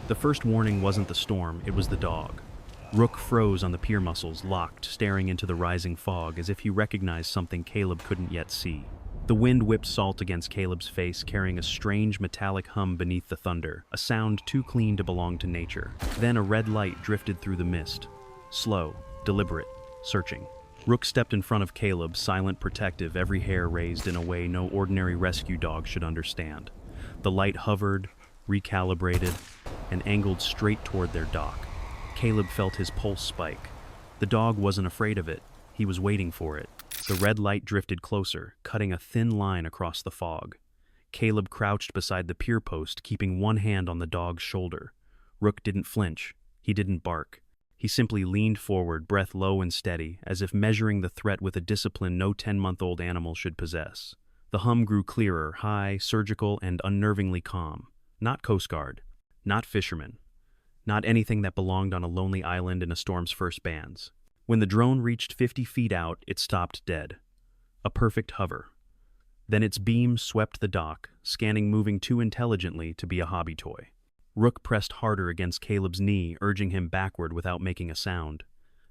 The first warning wasn't the storm, it was the dog. Rook froze on the pier muscles, locked, staring into the rising fog as if he recognized something Caleb couldn't yet see. The wind whipped salt against Caleb's face, carrying a strange metallic hum beneath the thunder, a sound too clean to belong to nature. Then a red light drifted through the mist. Slow, deliberate, searching. Rook stepped in front of Caleb, silent, protective, every hair raised in a way no ordinary rescue dog should understand. The light hovered, recalibrated, and angled straight toward their dock. Caleb felt his pulse spike. The dog wasn't afraid of it. He was waiting for it. The red light drifted closer, cutting a thin line across the fog. Caleb crouched beside the pier post, keeping one hand on the dog's shoulder. Rook didn't flinch. He didn't bark. He simply leaned forward, breath low and steady, as if measuring the threat with a discipline no 10-month-old animal should possess. The hum grew clearer, high, surgical, and unnervingly calm. Not Coast Guard. Not fishermen. Not anything that belonged on a lonely island in a storm's first bands. When the drone reached 50 feet out, it stopped dead. A perfect hover. Then its beam swept the dock, scanning moving too intelligently to be a hobby toy. Rook pressed harder against Caleb's knee, urging him backward without making a sound.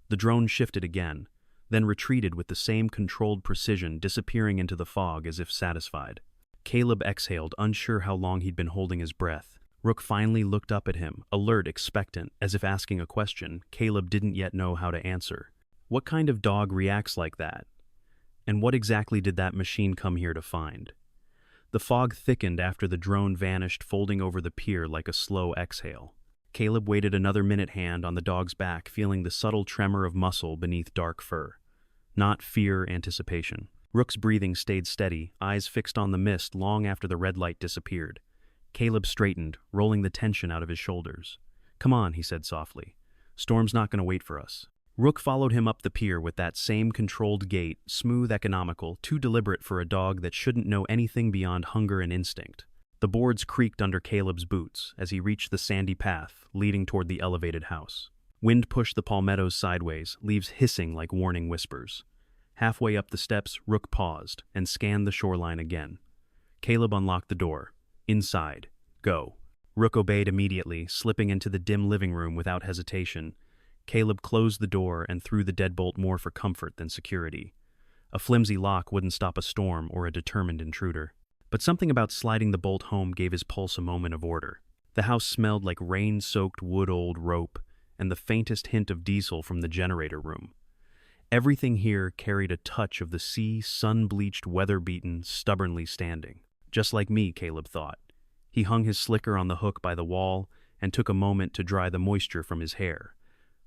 The drone shifted again, then retreated with the same controlled precision, disappearing into the fog as if satisfied. Caleb exhaled, unsure how long he'd been holding his breath. Rook finally looked up at him, alert, expectant, as if asking a question Caleb didn't yet know how to answer. What kind of dog reacts like that? And what exactly did that machine come here to find? The fog thickened after the drone vanished, folding over the pier like a slow exhale. Caleb waited another minute, hand on the dog's back, feeling the subtle tremor of muscle beneath dark fur. Not fear, anticipation. Rook's breathing stayed steady, eyes fixed on the mist long after the red light disappeared. Caleb straightened, rolling the tension out of his shoulders. "Come on," he said softly. "Storm's not going to wait for us." Rook followed him up the pier with that same controlled gait, smooth, economical, too deliberate for a dog that shouldn't know anything beyond hunger and instinct. The boards creaked under Caleb's boots as he reached the sandy path leading toward the elevated house. Wind pushed the palmettos sideways, leaves hissing like warning whispers. Halfway up the steps, Rook paused and scanned the shoreline again. Caleb unlocked the door. "Inside. Go." Rook obeyed immediately, slipping into the dim living room without hesitation. Caleb closed the door and threw the deadbolt more for comfort than security. A flimsy lock wouldn't stop a storm or a determined intruder. But something about sliding the bolt home gave his pulse a moment of order. The house smelled like rain-soaked wood-old rope and the faintest hint of diesel from the generator room. Everything here carried a touch of the sea, sun-bleached, weather-beaten, stubbornly standing. Just like me, Caleb thought. He hung his slicker on the hook by the wall and took a moment to dry the moisture from his hair.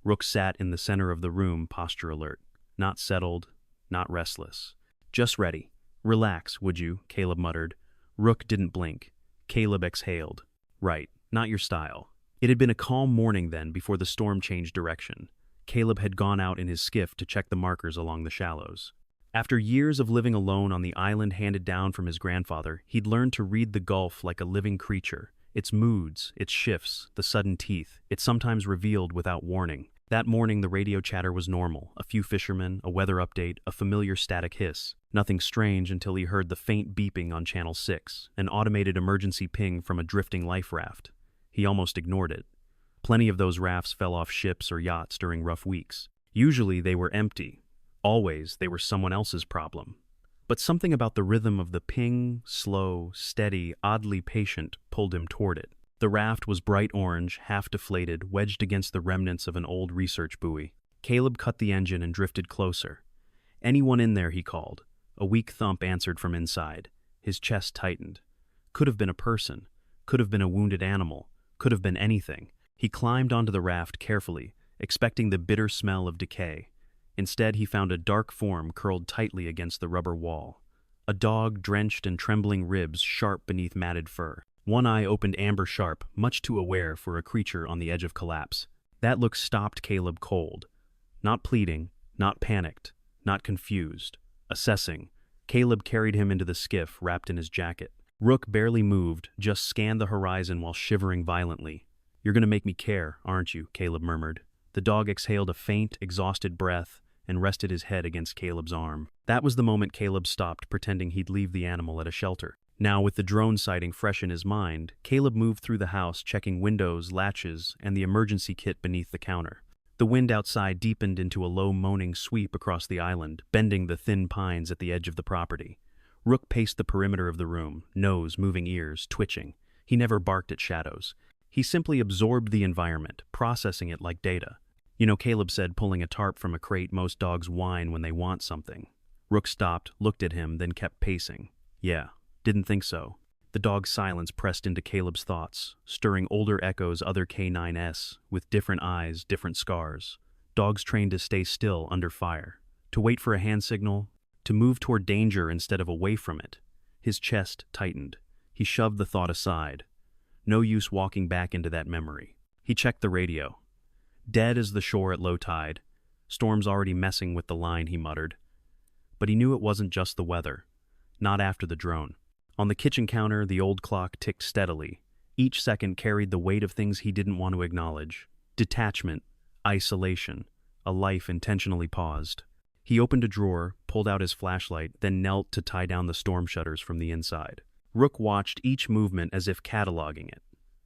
Rook sat in the center of the room, posture alert. Not settled, not restless. "Just ready. Relax, would you?" Caleb muttered. Rook didn't blink. Caleb exhaled. "Right, not your style." It had been a calm morning then before the storm changed direction. Caleb had gone out in his skiff to check the markers along the shallows. After years of living alone on the island handed down from his grandfather, he'd learned to read the Gulf like a living creature. Its moods, its shifts, the sudden teeth, it sometimes revealed without warning. That morning the radio chatter was normal, a few fishermen, a weather update, a familiar static hiss. Nothing strange until he heard the faint beeping on Channel 6, an automated emergency ping from a drifting life raft. He almost ignored it. Plenty of those rafts fell off ships or yachts during rough weeks. Usually they were empty. Always they were someone else's problem. But something about the rhythm of the ping, slow, steady, oddly patient, pulled him toward it. The raft was bright orange, half deflated, wedged against the remnants of an old research buoy. Caleb cut the engine and drifted closer. "Anyone in there?" he called. A weak thump answered from inside. His chest tightened. Could have been a person. Could have been a wounded animal. Could have been anything. He climbed onto the raft carefully, expecting the bitter smell of decay. Instead, he found a dark form curled tightly against the rubber wall. A dog drenched in trembling ribs, sharp beneath matted fur. One eye opened amber sharp, much too aware for a creature on the edge of collapse. That look stopped Caleb cold. Not pleading, not panicked, not confused. Assessing. Caleb carried him into the skiff, wrapped in his jacket. Rook barely moved, just scanned the horizon while shivering violently. "You're gonna make me care, aren't you?" Caleb murmured. The dog exhaled a faint, exhausted breath and rested his head against Caleb's arm. That was the moment Caleb stopped pretending he'd leave the animal at a shelter. Now, with the drone sighting fresh in his mind, Caleb moved through the house, checking windows, latches, and the emergency kit beneath the counter. The wind outside deepened into a low moaning sweep across the island, bending the thin pines at the edge of the property. Rook paced the perimeter of the room, nose, moving ears, twitching. He never barked at shadows. He simply absorbed the environment, processing it like data. You know, Caleb said pulling a tarp from a crate, most dogs whine when they want something. Rook stopped, looked at him, then kept pacing. Yeah, didn't think so. The dog's silence pressed into Caleb's thoughts, stirring older echoes, other K9s, with different eyes, different scars. Dogs trained to stay still under fire, to wait for a hand signal, to move toward danger instead of away from it. His chest tightened. He shoved the thought aside. No use walking back into that memory. He checked the radio. Dead as the shore at low tide. Storm's already messing with the line, he muttered. But he knew it wasn't just the weather. Not after the drone. On the kitchen counter, the old clock ticked steadily. Each second carried the weight of things he didn't want to acknowledge. Detachment, isolation, a life intentionally paused. He opened a drawer, pulled out his flashlight, then knelt to tie down the storm shutters from the inside. Rook watched each movement as if cataloging it.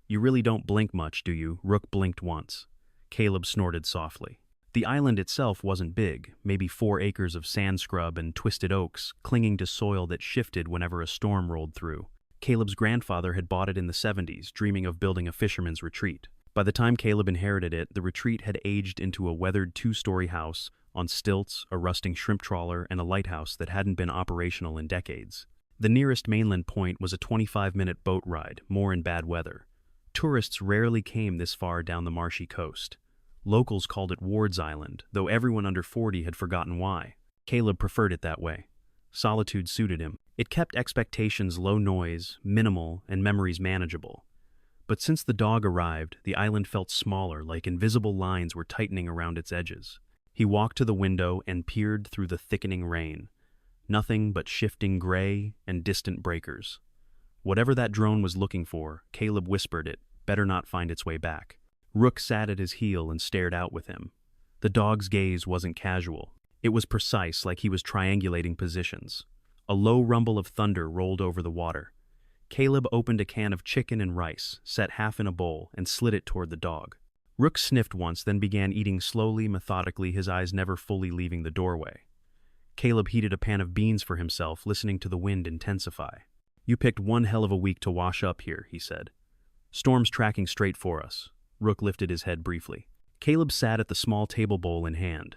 You really don't blink much, do you? Rook blinked once. Caleb snorted softly. The island itself wasn't big, maybe 4 acres of sand scrub and twisted oaks, clinging to soil that shifted whenever a storm rolled through. Caleb's grandfather had bought it in the 70s, dreaming of building a fisherman's retreat. By the time Caleb inherited it, the retreat had aged into a weathered 2-story house, on stilts, a rusting shrimp trawler, and a lighthouse that hadn't been operational in decades. The nearest mainland point was a 25-minute boat ride, more in bad weather. Tourists rarely came this far down the marshy coast. Locals called it Ward's Island, though everyone under 40 had forgotten why. Caleb preferred it that way. Solitude suited him. It kept expectations low noise, minimal, and memories manageable. But since the dog arrived, the island felt smaller, like invisible lines were tightening around its edges. He walked to the window and peered through the thickening rain. Nothing but shifting gray and distant breakers. Whatever that drone was looking for, Caleb whispered it better not find its way back. Rook sat at his heel and stared out with him. The dog's gaze wasn't casual. It was precise, like he was triangulating positions. A low rumble of thunder rolled over the water. Caleb opened a can of chicken and rice, set half in a bowl, and slid it toward the dog. Rook sniffed once, then began eating slowly, methodically, his eyes never fully leaving the doorway. Caleb heated a pan of beans for himself, listening to the wind intensify. You picked one hell of a week to wash up here, he said. Storm's tracking straight for us. Rook lifted his head briefly. Caleb sat at the small table bowl in hand.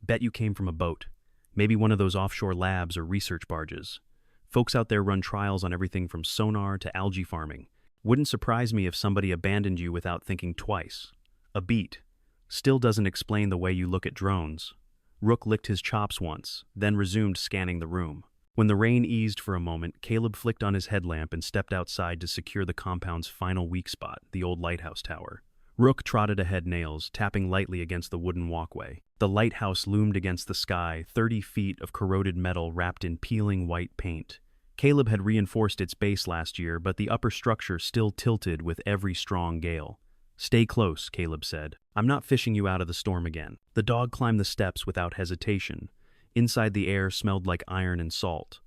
Bet you came from a boat. Maybe one of those offshore labs or research barges. Folks out there run trials on everything from sonar to algae farming. Wouldn't surprise me if somebody abandoned you without thinking twice. A beat. Still doesn't explain the way you look at drones. Rook licked his chops once, then resumed scanning the room. When the rain eased for a moment, Caleb flicked on his headlamp and stepped outside to secure the compound's final weak spot, the old lighthouse tower. Rook trotted ahead, nails tapping lightly against the wooden walkway. The lighthouse loomed against the sky, 30 feet of corroded metal wrapped in peeling white paint. Caleb had reinforced its base last year, but the upper structure still tilted with every strong gale. Stay close, Caleb said. I'm not fishing you out of the storm again. The dog climbed the steps without hesitation. Inside, the air smelled like iron and salt.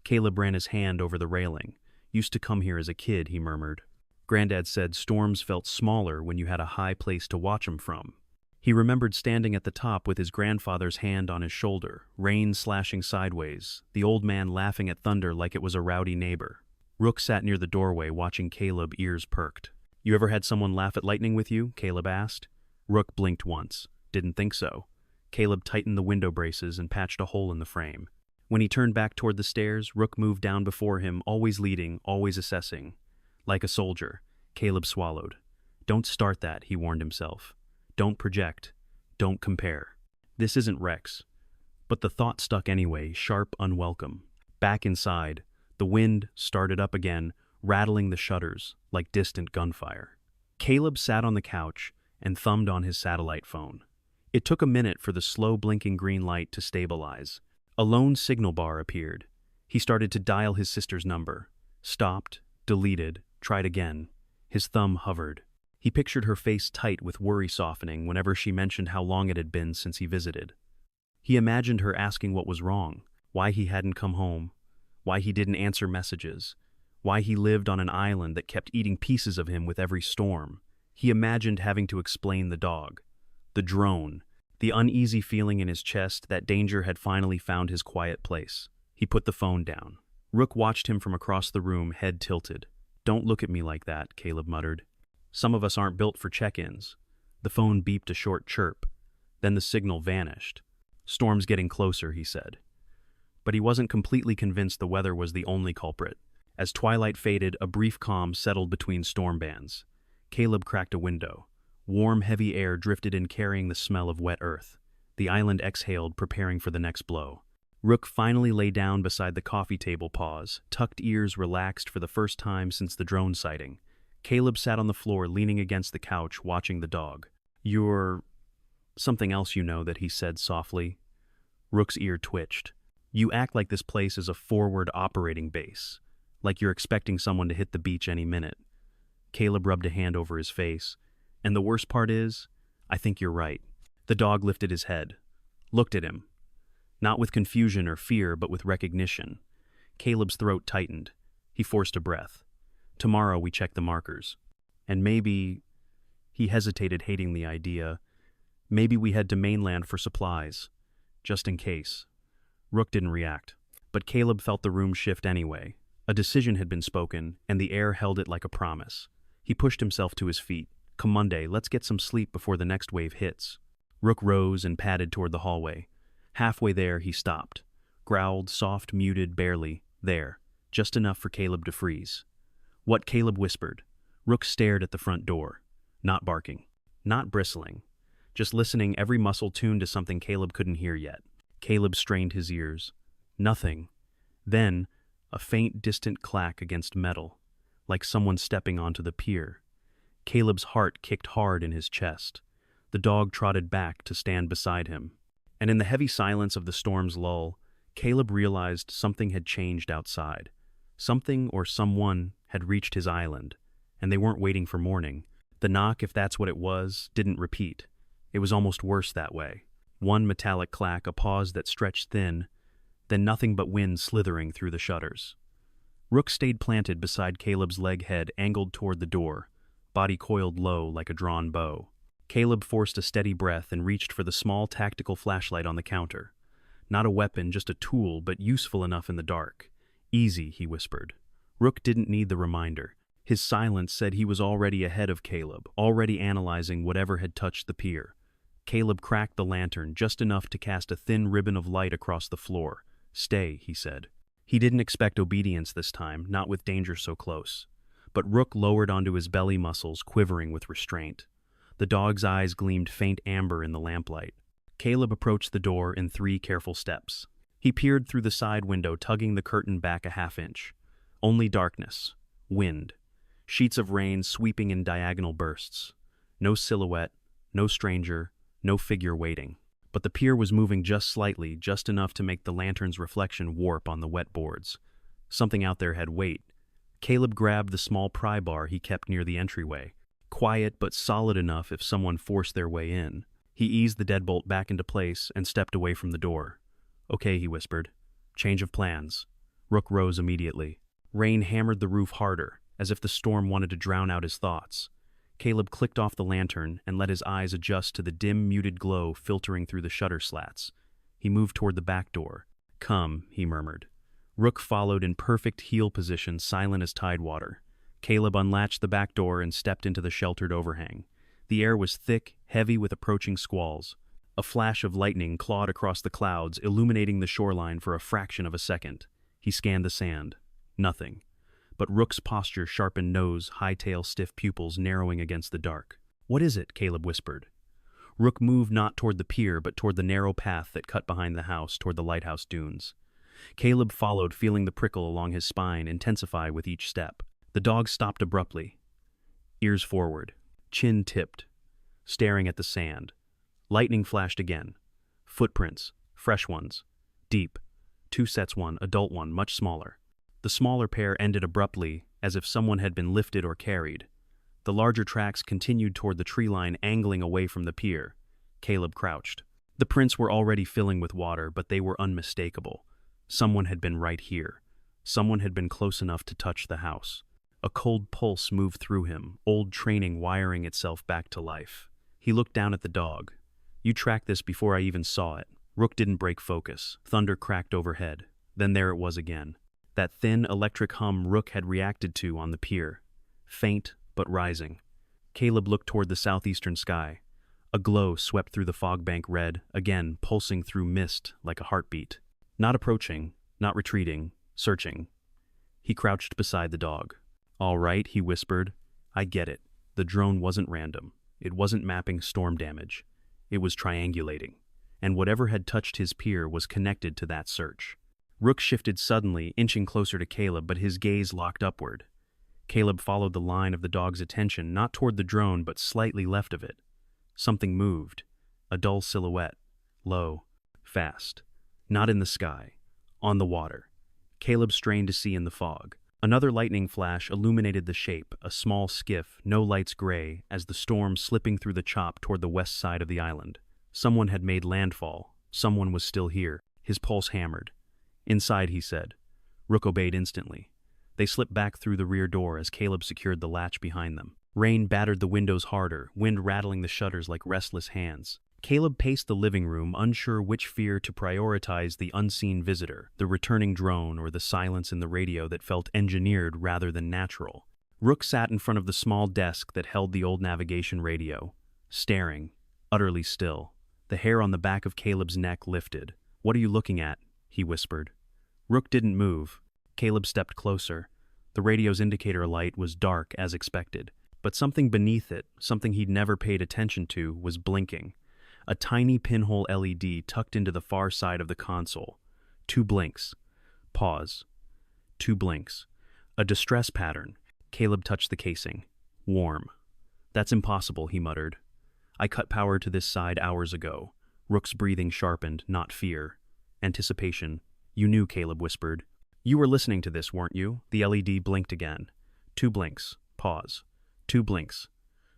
Caleb ran his hand over the railing. Used to come here as a kid, he murmured. Granddad said storms felt smaller when you had a high place to watch 'em from. He remembered standing at the top with his grandfather's hand on his shoulder, rain slashing sideways, the old man laughing at thunder like it was a rowdy neighbor. Rook sat near the doorway, watching Caleb, ears perked. You ever had someone laugh at lightning with you? Caleb asked. Rook blinked once. Didn't think so. Caleb tightened the window braces and patched a hole in the frame. When he turned back toward the stairs, Rook moved down before him, always leading, always assessing. Like a soldier, Caleb swallowed. Don't start that, he warned himself. Don't project. Don't compare. This isn't Rex. But the thought stuck anyway, sharp, unwelcome. Back inside, the wind started up again, rattling the shutters like distant gunfire. Caleb sat on the couch and thumbed on his satellite phone. It took a minute for the slow blinking green light to stabilize. A lone signal bar appeared. He started to dial his sister's number. Stopped, deleted, tried again. His thumb hovered. He pictured her face tight with worry softening whenever she mentioned how long it had been since he visited. He imagined her asking what was wrong, why he hadn't come home, why he didn't answer messages, why he lived on an island that kept eating pieces of him with every storm. He imagined having to explain the dog, the drone, the uneasy feeling in his chest that danger had finally found his quiet place. He put the phone down. Rook watched him from across the room, head tilted. "Don't look at me like that," Caleb muttered. "Some of us aren't built for check-ins." The phone beeped a short chirp. Then the signal vanished. "Storm's getting closer," he said. But he wasn't completely convinced the weather was the only culprit. As twilight faded, a brief calm settled between storm bands. Caleb cracked a window. Warm, heavy air drifted in, carrying the smell of wet earth. The island exhaled, preparing for the next blow. Rook finally lay down beside the coffee table, tucked ears relaxed for the first time since the drone sighting. Caleb sat on the floor, leaning against the couch, watching the dog. "You're something else, you know," that he said softly. Rook's ear twitched. "You act like this place is a forward operating base, like you're expecting someone to hit the beach any minute." Caleb rubbed a hand over his face. "And the worst part is, I think you're right." The dog lifted his head, looked at him. Not with confusion or fear, but with recognition. Caleb's throat tightened. He forced a breath. "Tomorrow we check the markers. And maybe," he hesitated, hating the idea, "maybe we head to mainland for supplies, just in case." Rook didn't react, but Caleb felt the room shift anyway. A decision had been spoken, and the air held it like a promise. He pushed himself to his feet. "Come Monday, let's get some sleep before the next wave hits." Rook rose and padded toward the hallway. Halfway there, he stopped. Growled, soft, muted, barely. There. Just enough for Caleb to freeze. "What?" Caleb whispered. Rook stared at the front door. Not barking. Not bristling. Just listening, every muscle tuned to something Caleb couldn't hear yet. Caleb strained his ears. Nothing. Then, a faint, distant clack against metal, like someone stepping onto the pier. Caleb's heart kicked hard in his chest. The dog trotted back to stand beside him. And in the heavy silence of the storm's lull, Caleb realized something had changed outside. Something or someone had reached his island, and they weren't waiting for morning. The knock, if that's what it was, didn't repeat. It was almost worse that way. One metallic clack, a pause that stretched thin, then nothing but wind slithering through the shutters. Rook stayed planted beside Caleb's leg, head angled toward the door, body coiled low like a drawn bow. Caleb forced a steady breath and reached for the small tactical flashlight on the counter. Not a weapon, just a tool, but useful enough in the dark. "Easy," he whispered. Rook didn't need the reminder. His silence said he was already ahead of Caleb, already analyzing whatever had touched the pier. Caleb cracked the lantern just enough to cast a thin ribbon of light across the floor. "Stay," he said. He didn't expect obedience this time, not with danger so close. But Rook lowered onto his belly muscles, quivering with restraint. The dog's eyes gleamed faint amber in the lamplight. Caleb approached the door in 3 careful steps. He peered through the side window, tugging the curtain back a half-inch. Only darkness. Wind. Sheets of rain sweeping in diagonal bursts. No silhouette, no stranger, no figure waiting. But the pier was moving just slightly, just enough to make the lantern's reflection warp on the wet boards. Something out there had weight. Caleb grabbed the small pry bar he kept near the entryway. Quiet but solid enough if someone forced their way in. He eased the deadbolt back into place and stepped away from the door. "Okay," he whispered. "Change of plans." Rook rose immediately. Rain hammered the roof harder, as if the storm wanted to drown out his thoughts. Caleb clicked off the lantern and let his eyes adjust to the dim, muted glow filtering through the shutter slats. He moved toward the back door. "Come," he murmured. Rook followed in perfect heel position, silent as tidewater. Caleb unlatched the back door and stepped into the sheltered overhang. The air was thick, heavy with approaching squalls. A flash of lightning clawed across the clouds, illuminating the shoreline for a fraction of a second. He scanned the sand. Nothing. But Rook's posture, sharpened nose, high tail, stiff pupils narrowing against the dark. "What is it?" Caleb whispered. Rook moved not toward the pier, but toward the narrow path that cut behind the house toward the lighthouse dunes. Caleb followed, feeling the prickle along his spine intensify with each step. The dog stopped abruptly, ears forward, chin tipped, staring at the sand. Lightning flashed again. Footprints, fresh ones, deep. 2 sets, one adult, one much smaller. The smaller pair ended abruptly, as if someone had been lifted or carried. The larger tracks continued toward the tree line, angling away from the pier. Caleb crouched. The prints were already filling with water, but they were unmistakable. Someone had been right here. Someone had been close enough to touch the house. A cold pulse moved through him, old training wiring itself back to life. He looked down at the dog. You tracked this before I even saw it. Rook didn't break focus. Thunder cracked overhead. Then there it was again. That thin electric hum Rook had reacted to on the pier. Faint, but rising. Caleb looked toward the southeastern sky. A glow swept through the fog bank red, again pulsing through mist like a heartbeat. Not approaching, not retreating, searching. He crouched beside the dog. All right, he whispered. I get it. The drone wasn't random. It wasn't mapping storm damage. It was triangulating. And whatever had touched his pier was connected to that search. Rook shifted suddenly, inching closer to Caleb, but his gaze locked upward. Caleb followed the line of the dog's attention, not toward the drone, but slightly left of it. Something moved. A dull silhouette. Low. Fast. Not in the sky. On the water. Caleb strained to see in the fog. Another lightning flash illuminated the shape, a small skiff, no lights gray, as the storm slipping through the chop toward the west side of the island. Someone had made landfall. Someone was still here. His pulse hammered. Inside, he said. Rook obeyed instantly. They slipped back through the rear door as Caleb secured the latch behind them. Rain battered the windows harder, wind rattling the shutters like restless hands. Caleb paced the living room, unsure which fear to prioritize: the unseen visitor, the returning drone, or the silence in the radio that felt engineered rather than natural. Rook sat in front of the small desk that held the old navigation radio, staring, utterly still. The hair on the back of Caleb's neck lifted. "What are you looking at?" he whispered. Rook didn't move. Caleb stepped closer. The radio's indicator light was dark as expected, but something beneath it, something he'd never paid attention to, was blinking. A tiny pinhole LED tucked into the far side of the console. 2 blinks. Pause. 2 blinks. A distress pattern. Caleb touched the casing. Warm. "That's impossible," he muttered. "I cut power to this side hours ago." Rook's breathing sharpened, not fear. Anticipation. "You knew," Caleb whispered. "You were listening to this, weren't you?" The LED blinked again. 2 blinks. Pause. 2 blinks.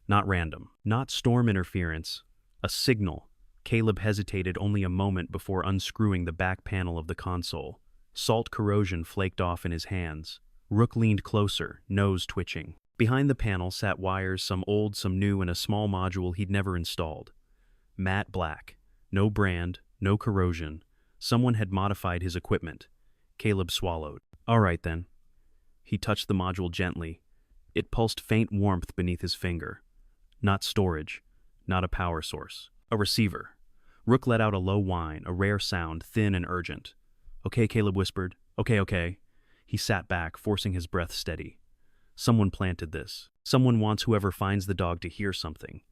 Not random. Not storm interference. A signal. Caleb hesitated only a moment before unscrewing the back panel of the console. Salt corrosion flaked off in his hands. Rook leaned closer, nose twitching. Behind the panel sat wires, some old, some new, and a small module he'd never installed. Matte black. No brand, no corrosion. Someone had modified his equipment. Caleb swallowed. "All right, then." He touched the module gently. It pulsed faint warmth beneath his finger. Not storage. Not a power source. A receiver. Rook let out a low whine, a rare sound, thin and urgent. "Okay," Caleb whispered. Okay. He sat back, forcing his breath steady. Someone planted this. Someone wants whoever finds the dog to hear something.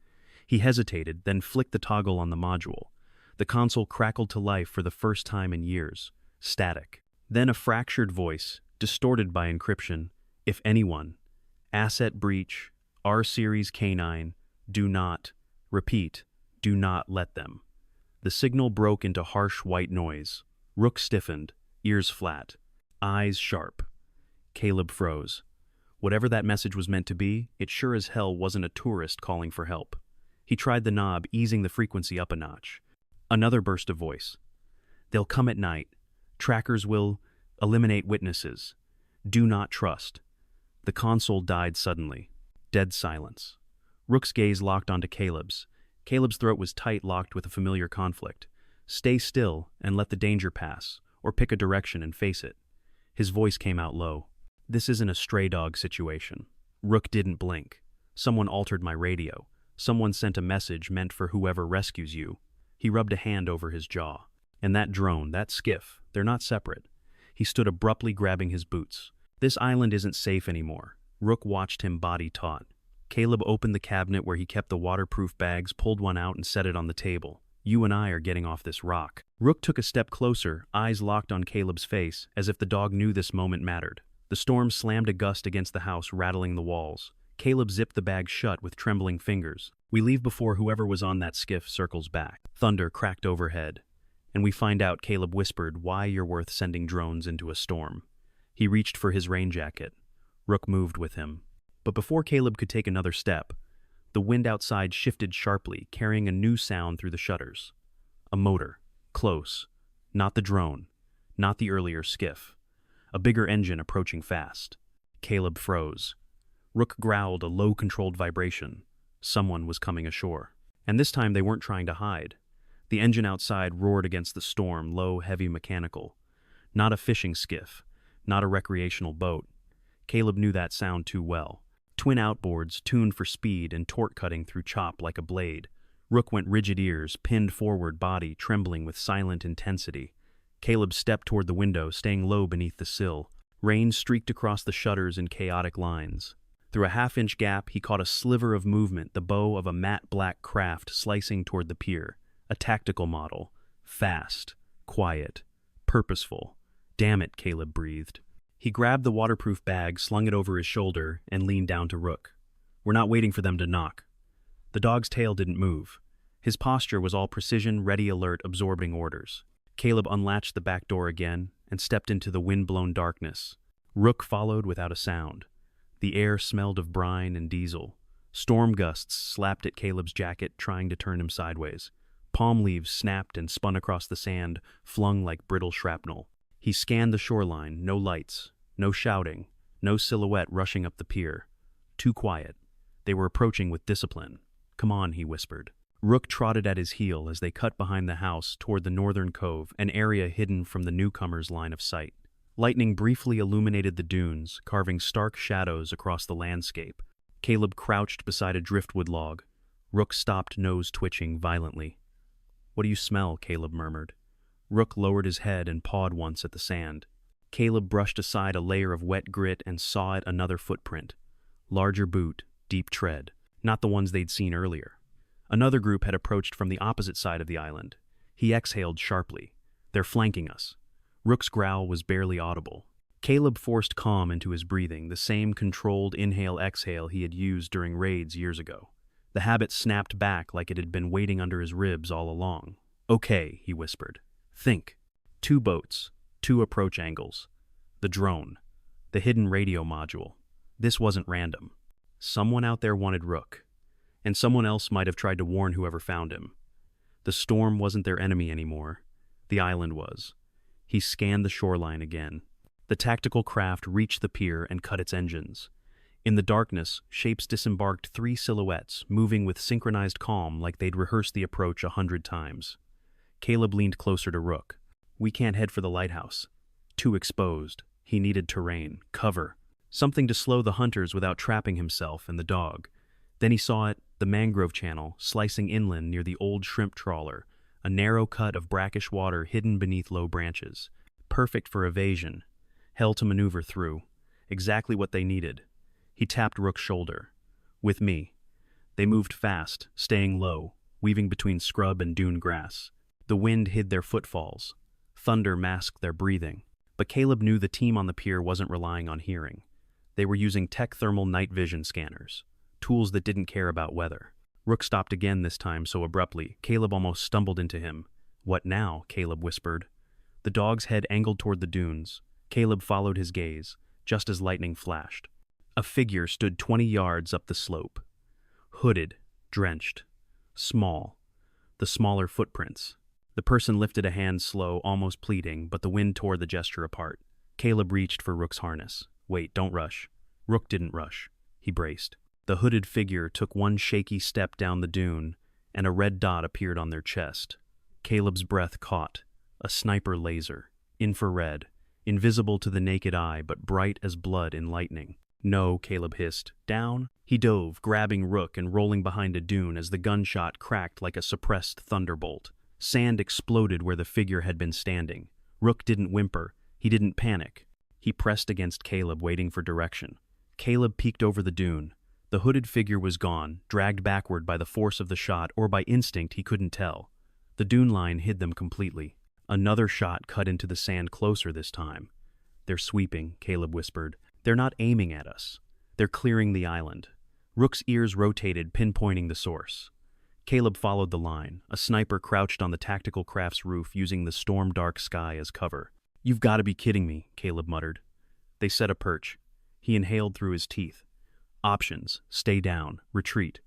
He hesitated, then flicked the toggle on the module. The console crackled to life for the first time in years. Static. Then a fractured voice, distorted by encryption. "If anyone. Asset breach. R-Series K9. Do not. Repeat. Do not let them." The signal broke into harsh white noise. Rook stiffened, ears flat, eyes sharp. Caleb froze. Whatever that message was meant to be, it sure as hell wasn't a tourist calling for help. He tried the knob, easing the frequency up a notch. Another burst of voice. "They'll come at night. Trackers will eliminate witnesses. Do not trust." The console died suddenly. Dead silence. Rook's gaze locked onto Caleb's. Caleb's throat was tight, locked with a familiar conflict. Stay still and let the danger pass, or pick a direction and face it. His voice came out low. "This isn't a stray dog situation." Rook didn't blink. "Someone altered my radio. Someone sent a message meant for whoever rescues you." He rubbed a hand over his jaw. "And that drone, that skiff, they're not separate." He stood abruptly, grabbing his boots. "This island isn't safe anymore." Rook watched him, body taut. Caleb opened the cabinet where he kept the waterproof bags, pulled one out and set it on the table. "You and I are getting off this rock." Rook took a step closer, eyes locked on Caleb's face, as if the dog knew this moment mattered. The storm slammed a gust against the house, rattling the walls. Caleb zipped the bag shut with trembling fingers. "We leave before whoever was on that skiff circles back." Thunder cracked overhead. "And we find out," Caleb whispered, "why you're worth sending drones into a storm." He reached for his rain jacket. Rook moved with him. But before Caleb could take another step, the wind outside shifted sharply, carrying a new sound through the shutters. A motor. Close. Not the drone. Not the earlier skiff. a bigger engine approaching fast. Caleb froze. Rook growled a low controlled vibration. Someone was coming ashore. And this time they weren't trying to hide. The engine outside roared against the storm, low, heavy mechanical. Not a fishing skiff, not a recreational boat. Caleb knew that sound too well. Twin outboards, tuned for speed and torque cutting through chop like a blade. Rook went rigid ears, pinned forward body, trembling with silent intensity. Caleb stepped toward the window, staying low beneath the sill. Rain streaked across the shutters in chaotic lines. Through a half-inch gap, he caught a sliver of movement, the bow of a matte black craft slicing toward the pier. A tactical model. Fast, quiet, purposeful. Damn it, Caleb breathed. He grabbed the waterproof bag, slung it over his shoulder, and leaned down to Rook. We're not waiting for them to knock. The dog's tail didn't move. His posture was all precision, ready alert, absorbing orders. Caleb unlatched the back door again and stepped into the wind-blown darkness. Rook followed without a sound. The air smelled of brine and diesel. Storm gusts slapped at Caleb's jacket, trying to turn him sideways. Palm leaves snapped and spun across the sand, flung like brittle shrapnel. He scanned the shoreline, no lights, no shouting, no silhouette rushing up the pier. Too quiet. They were approaching with discipline. Come on, he whispered. Rook trotted at his heel as they cut behind the house toward the northern cove, an area hidden from the newcomers' line of sight. Lightning briefly illuminated the dunes, carving stark shadows across the landscape. Caleb crouched beside a driftwood log. Rook stopped, nose twitching violently. What do you smell? Caleb murmured. Rook lowered his head and pawed once at the sand. Caleb brushed aside a layer of wet grit and saw it another footprint. Larger boot, deep tread, not the ones they'd seen earlier. Another group had approached from the opposite side of the island. He exhaled sharply. They're flanking us. Rook's growl was barely audible. Caleb forced calm into his breathing, the same controlled inhale-exhale he had used during raids years ago. The habit snapped back like it had been waiting under his ribs all along. Okay, he whispered. Think. 2 boats, 2 approach angles. The drone. The hidden radio module. This wasn't random. Someone out there wanted Rook. And someone else might have tried to warn whoever found him. The storm wasn't their enemy anymore. The island was. He scanned the shoreline again. The tactical craft reached the pier and cut its engines. In the darkness, shapes disembarked 3 silhouettes, moving with synchronized calm like they'd rehearsed the approach 100 times. Caleb leaned closer to Rook. We can't head for the lighthouse. Too exposed. He needed terrain, cover, something to slow the hunters without trapping himself and the dog. Then he saw it, the mangrove channel, slicing inland near the old shrimp trawler, a narrow cut of brackish water hidden beneath low branches. Perfect for evasion. Hell to maneuver through. Exactly what they needed. He tapped Rook's shoulder. With me. They moved fast, staying low, weaving between scrub and dune grass. The wind hid their footfalls. Thunder masked their breathing. But Caleb knew the team on the pier wasn't relying on hearing. They were using tech-thermal night vision scanners, tools that didn't care about weather. Rook stopped again this time so abruptly, Caleb almost stumbled into him. What now? Caleb whispered. The dog's head angled toward the dunes. Caleb followed his gaze, just as lightning flashed. A figure stood 20 yards up the slope. Hooded, drenched, small. The smaller footprints. The person lifted a hand slow, almost pleading, but the wind tore the gesture apart. Caleb reached for Rook's harness. Wait, don't rush. Rook didn't rush. He braced. The hooded figure took one shaky step down the dune, and a red dot appeared on their chest. Caleb's breath caught. A sniper laser. Infrared. Invisible to the naked eye, but bright as blood in lightning. No, Caleb hissed. Down. He dove, grabbing Rook and rolling behind a dune as the gunshot cracked like a suppressed thunderbolt. Sand exploded where the figure had been standing. Rook didn't whimper. He didn't panic. He pressed against Caleb, waiting for direction. Caleb peeked over the dune. The hooded figure was gone, dragged backward by the force of the shot or by instinct he couldn't tell. The dune line hid them completely. Another shot cut into the sand closer this time. They're sweeping, Caleb whispered. They're not aiming at us. They're clearing the island. Rook's ears rotated, pinpointing the source. Caleb followed the line. A sniper crouched on the tactical craft's roof using the storm-dark sky as cover. You've got to be kidding me, Caleb muttered. They set a perch. He inhaled through his teeth. Options: stay down, retreat,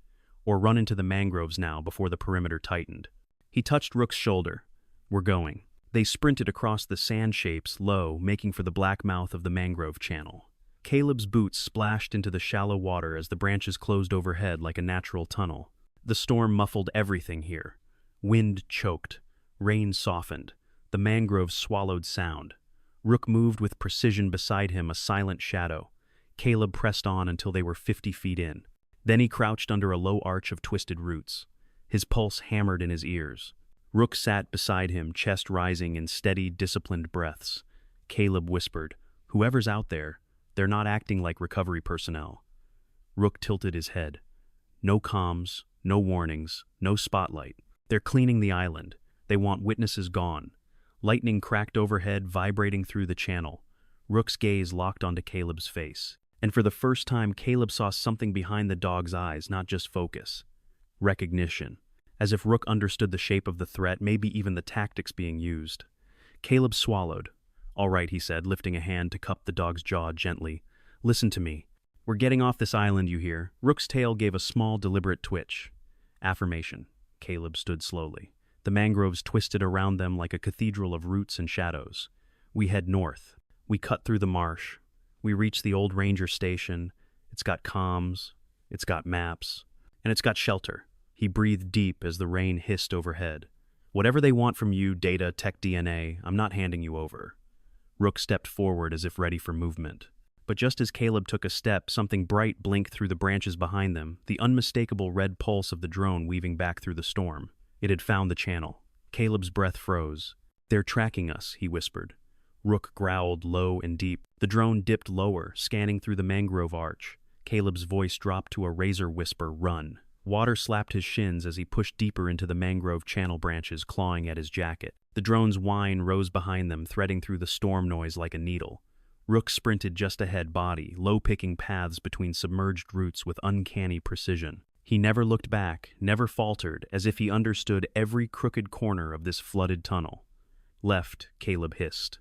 or run into the mangroves now before the perimeter tightened. He touched Rook's shoulder. We're going. They sprinted across the sand shapes, low, making for the black mouth of the mangrove channel. Caleb's boots splashed into the shallow water as the branches closed overhead like a natural tunnel. The storm muffled everything here. Wind choked. Rain softened. The mangroves swallowed sound. Rook moved with precision beside him, a silent shadow. Caleb pressed on until they were 50 feet in. Then he crouched under a low arch of twisted roots. His pulse hammered in his ears. Rook sat beside him, chest rising in steady, disciplined breaths. Caleb whispered, "Whoever's out there, they're not acting like recovery personnel." Rook tilted his head. "No comms, no warnings, no spotlight. They're cleaning the island. They want witnesses gone." Lightning cracked overhead, vibrating through the channel. Rook's gaze locked onto Caleb's face. And for the first time, Caleb saw something behind the dog's eyes, not just focus. Recognition. As if Rook understood the shape of the threat, maybe even the tactics being used. Caleb swallowed. "All right," he said, lifting a hand to cup the dog's jaw gently. "Listen to me. We're getting off this island, you hear?" Rook's tail gave a small, deliberate twitch. Affirmation. Caleb stood slowly. The mangroves twisted around them like a cathedral of roots and shadows. "We head north. We cut through the marsh. We reach the old ranger station. It's got comms. It's got maps. And it's got shelter." He breathed deep as the rain hissed overhead. "Whatever they want from you, data, tech DNA, I'm not handing you over." Rook stepped forward as if ready for movement. But just as Caleb took a step, something bright blinked through the branches behind them, the unmistakable red pulse of the drone weaving back through the storm. It had found the channel. Caleb's breath froze. "They're tracking us," he whispered. Rook growled low and deep. The drone dipped lower, scanning through the mangrove arch. Caleb's voice dropped to a razor whisper, "Run." Water slapped his shins as he pushed deeper into the mangrove channel branches, clawing at his jacket. The drone's whine rose behind them, threading through the storm noise like a needle. Rook sprinted just ahead, body, low-picking paths between submerged roots with uncanny precision. He never looked back, never faltered, as if he understood every crooked corner of this flooded tunnel. "Left," Caleb hissed.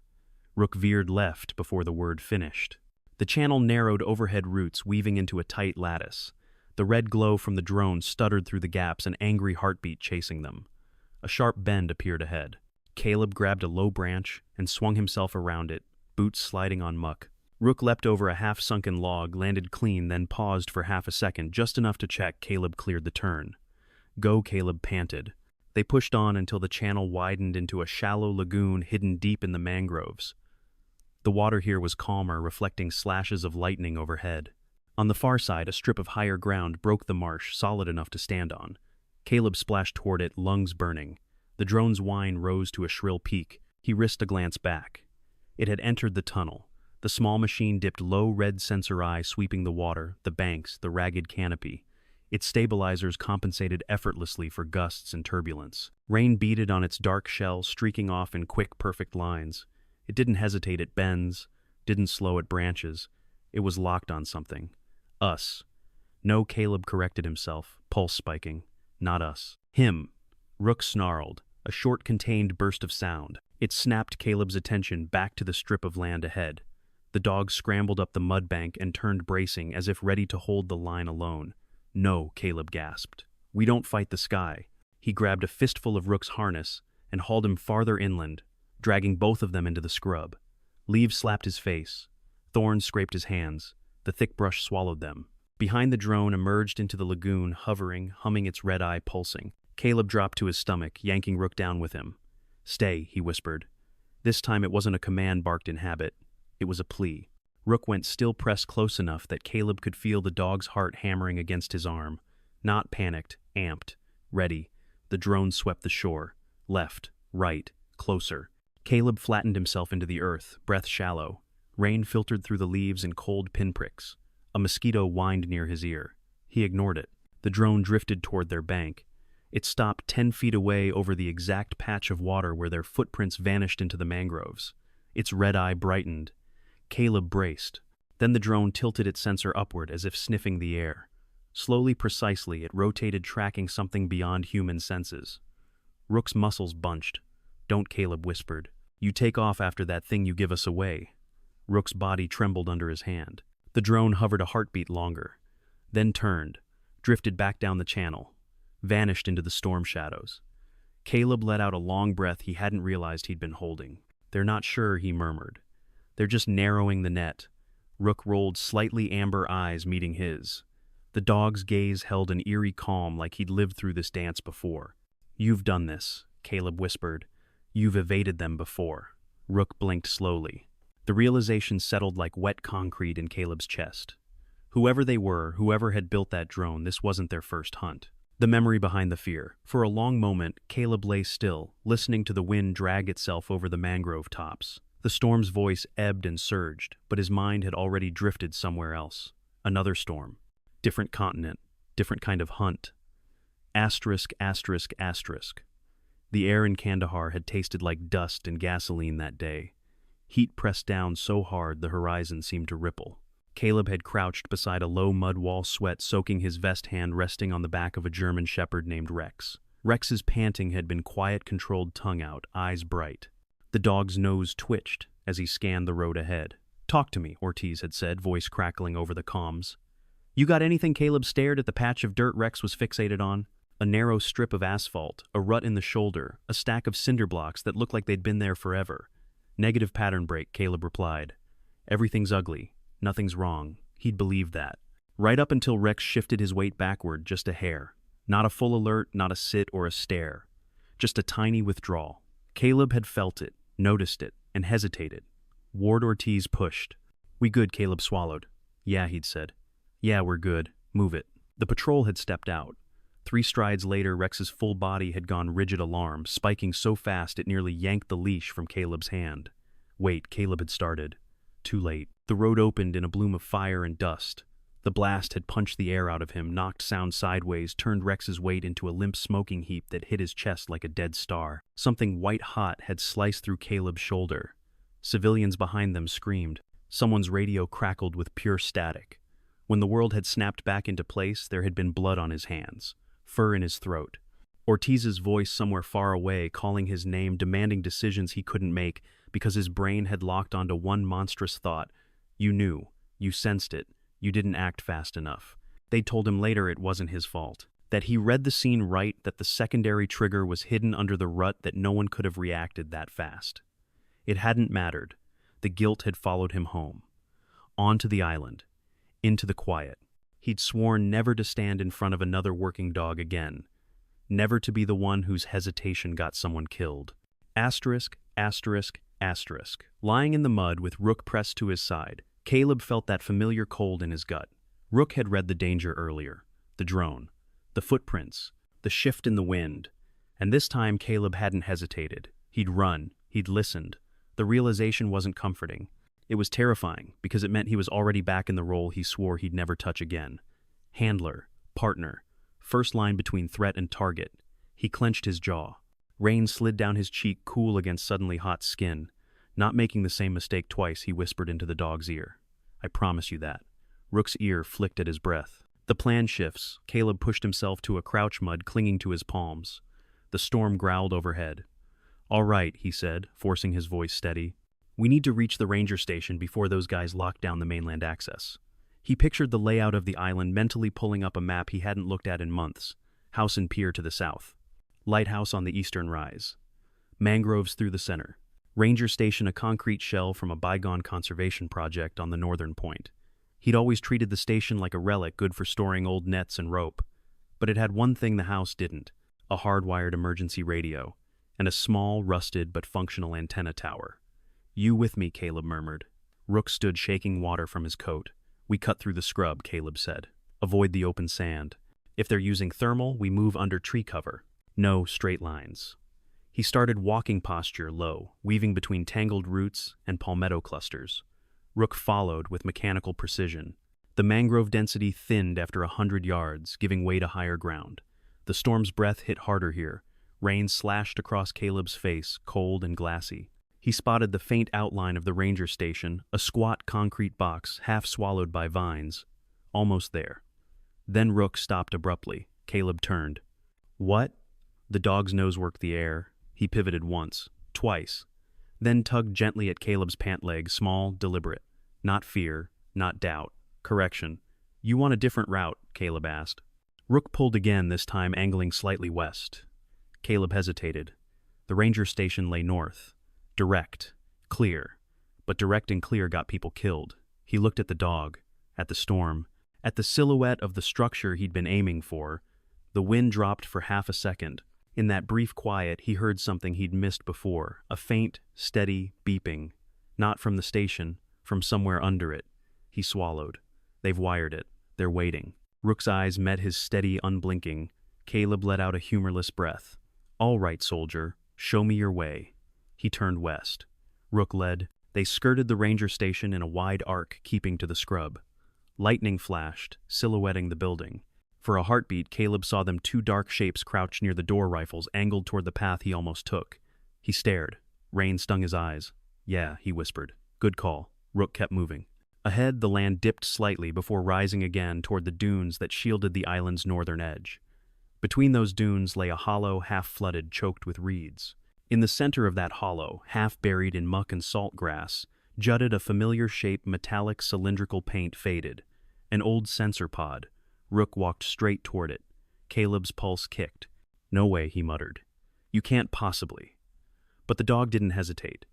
Rook veered left before the word finished. The channel narrowed overhead roots, weaving into a tight lattice. The red glow from the drone stuttered through the gaps, an angry heartbeat chasing them. A sharp bend appeared ahead. Caleb grabbed a low branch and swung himself around it, boots sliding on muck. Rook leapt over a half-sunken log, landed clean, then paused for half a second, just enough to check. Caleb cleared the turn. "Go," Caleb panted. They pushed on until the channel widened into a shallow lagoon hidden deep in the mangroves. The water here was calmer, reflecting slashes of lightning overhead. On the far side, a strip of higher ground broke the marsh, solid enough to stand on. Caleb splashed toward it, lungs burning. The drone's whine rose to a shrill peak. He risked a glance back. It had entered the tunnel. The small machine dipped low red sensor eye, sweeping the water, the banks, the ragged canopy. Its stabilizers compensated effortlessly for gusts and turbulence. Rain beaded on its dark shell, streaking off in quick, perfect lines. It didn't hesitate at bends, didn't slow at branches. It was locked on something. Us. No, Caleb corrected himself, pulse spiking. Not us. Him. Rook snarled, a short, contained burst of sound. It snapped Caleb's attention back to the strip of land ahead. The dog scrambled up the mud bank and turned bracing, as if ready to hold the line alone. "No," Caleb gasped. "We don't fight the sky." He grabbed a fistful of Rook's harness and hauled him farther inland, dragging both of them into the scrub. Leaves slapped his face. Thorns scraped his hands. The thick brush swallowed them. Behind the drone emerged into the lagoon, hovering, humming, its red eye pulsing. Caleb dropped to his stomach, yanking Rook down with him. "Stay," he whispered. This time it wasn't a command barked in habit. It was a plea. Rook went, still pressed close enough that Caleb could feel the dog's heart hammering against his arm. Not panicked, amped, ready. The drone swept the shore. Left, right, closer. Caleb flattened himself into the earth, breath shallow. Rain filtered through the leaves in cold pinpricks. A mosquito whined near his ear. He ignored it. The drone drifted toward their bank. It stopped 10 feet away over the exact patch of water where their footprints vanished into the mangroves. Its red eye brightened. Caleb braced. Then the drone tilted its sensor upward as if sniffing the air. Slowly, precisely, it rotated, tracking something beyond human senses. Rook's muscles bunched. "Don't," Caleb whispered. "You take off after that thing, you give us away." Rook's body trembled under his hand. The drone hovered a heartbeat longer, then turned, drifted back down the channel, vanished into the storm shadows. Caleb let out a long breath he hadn't realized he'd been holding. "They're not sure," he murmured. "They're just narrowing the net." Rook rolled slightly amber eyes meeting his. The dog's gaze held an eerie calm like he'd lived through this dance before. "You've done this," Caleb whispered. "You've evaded them before." Rook blinked slowly. The realization settled like wet concrete in Caleb's chest. Whoever they were, whoever had built that drone, this wasn't their first hunt. The memory behind the fear. For a long moment, Caleb lay still, listening to the wind drag itself over the mangrove tops. The storm's voice ebbed and surged, but his mind had already drifted somewhere else. Another storm. Different continent. Different kind of hunt. Asterisk, asterisk, asterisk. The air in Kandahar had tasted like dust and gasoline that day. Heat pressed down so hard the horizon seemed to ripple. Caleb had crouched beside a low mud wall, sweat soaking his vest hand resting on the back of a German shepherd named Rex. Rex's panting had been quiet, controlled, tongue out, eyes bright. The dog's nose twitched as he scanned the road ahead. "Talk to me," Ortiz had said, voice crackling over the comms. "You got anything?" Caleb stared at the patch of dirt Rex was fixated on. A narrow strip of asphalt, a rut in the shoulder, a stack of cinder blocks that looked like they'd been there forever. "Negative pattern break," Caleb replied. "Everything's ugly. Nothing's wrong." He'd believed that. Right up until Rex shifted his weight backward just a hair. Not a full alert, not a sit or a stare. Just a tiny withdrawal. Caleb had felt it, noticed it, and hesitated. Ward Ortiz pushed. "We good?" Caleb swallowed. "Yeah," he'd said. "Yeah, we're good. Move it." The patrol had stepped out. 3 strides later, Rex's full body had gone rigid alarm, spiking so fast it nearly yanked the leash from Caleb's hand. "Wait," Caleb had started. Too late. The road opened in a bloom of fire and dust. The blast had punched the air out of him, knocked sound sideways, turned Rex's weight into a limp smoking heap that hit his chest like a dead star. Something white-hot had sliced through Caleb's shoulder. Civilians behind them screamed. Someone's radio crackled with pure static. When the world had snapped back into place, there had been blood on his hands, fur in his throat. Ortiz's voice somewhere far away, calling his name, demanding decisions he couldn't make because his brain had locked onto one monstrous thought. You knew. You sensed it. You didn't act fast enough. They'd told him later it wasn't his fault. That he read the scene right, that the secondary trigger was hidden under the rut, that no one could have reacted that fast. It hadn't mattered. The guilt had followed him home. Onto the island. Into the quiet. He'd sworn never to stand in front of another working dog again. Never to be the one whose hesitation got someone killed. Asterisk, asterisk, asterisk. Lying in the mud with Rook pressed to his side, Caleb felt that familiar cold in his gut. Rook had read the danger earlier. The drone. The footprints. The shift in the wind. And this time Caleb hadn't hesitated. He'd run. He'd listened. The realization wasn't comforting. It was terrifying, because it meant he was already back in the role he swore he'd never touch again. Handler. Partner. First line between threat and target. He clenched his jaw. Rain slid down his cheek, cool against suddenly hot skin. Not making the same mistake twice, he whispered into the dog's ear. I promise you that. Rook's ear flicked at his breath. The plan shifts. Caleb pushed himself to a crouch mud, clinging to his palms. The storm growled overhead. All right, he said, forcing his voice steady. We need to reach the ranger station before those guys lock down the mainland access. He pictured the layout of the island, mentally pulling up a map he hadn't looked at in months. House and pier to the south. Lighthouse on the eastern rise. Mangroves through the center. Ranger station, a concrete shell from a bygone conservation project on the northern point. He'd always treated the station like a relic, good for storing old nets and rope. But it had one thing the house didn't. A hardwired emergency radio. And a small, rusted but functional antenna tower. You with me, Caleb murmured. Rook stood shaking water from his coat. We cut through the scrub, Caleb said. Avoid the open sand. If they're using thermal, we move under tree cover. No straight lines. He started walking posture low, weaving between tangled roots and palmetto clusters. Rook followed with mechanical precision. The mangrove density thinned after 100 yards, giving way to higher ground. The storm's breath hit harder here. Rain slashed across Caleb's face, cold and glassy. He spotted the faint outline of the ranger station, a squat concrete box half swallowed by vines. Almost there. Then Rook stopped abruptly. Caleb turned. What? The dog's nose worked the air. He pivoted once, twice, then tugged gently at Caleb's pant leg, small, deliberate. Not fear, not doubt. Correction. You want a different route? Caleb asked. Rook pulled again, this time angling slightly west. Caleb hesitated. The ranger station lay north. Direct. Clear. But direct and clear got people killed. He looked at the dog, at the storm, at the silhouette of the structure he'd been aiming for. The wind dropped for half a second. In that brief quiet, he heard something he'd missed before, a faint, steady beeping. Not from the station, from somewhere under it. He swallowed. They've wired it. They're waiting. Rook's eyes met his steady, unblinking. Caleb let out a humorless breath. All right, soldier, show me your way. He turned west. Rook led. They skirted the ranger station in a wide arc, keeping to the scrub. Lightning flashed, silhouetting the building. For a heartbeat, Caleb saw them two dark shapes crouched near the door rifles, angled toward the path he almost took. He stared. Rain stung his eyes. Yeah, he whispered. Good call. Rook kept moving. Ahead, the land dipped slightly before rising again toward the dunes that shielded the island's northern edge. Between those dunes lay a hollow, half-flooded, choked with reeds. In the center of that hollow, half buried in muck and salt grass, jutted a familiar shape metallic cylindrical paint faded. An old sensor pod. Rook walked straight toward it. Caleb's pulse kicked. No way, he muttered. You can't possibly. But the dog didn't hesitate.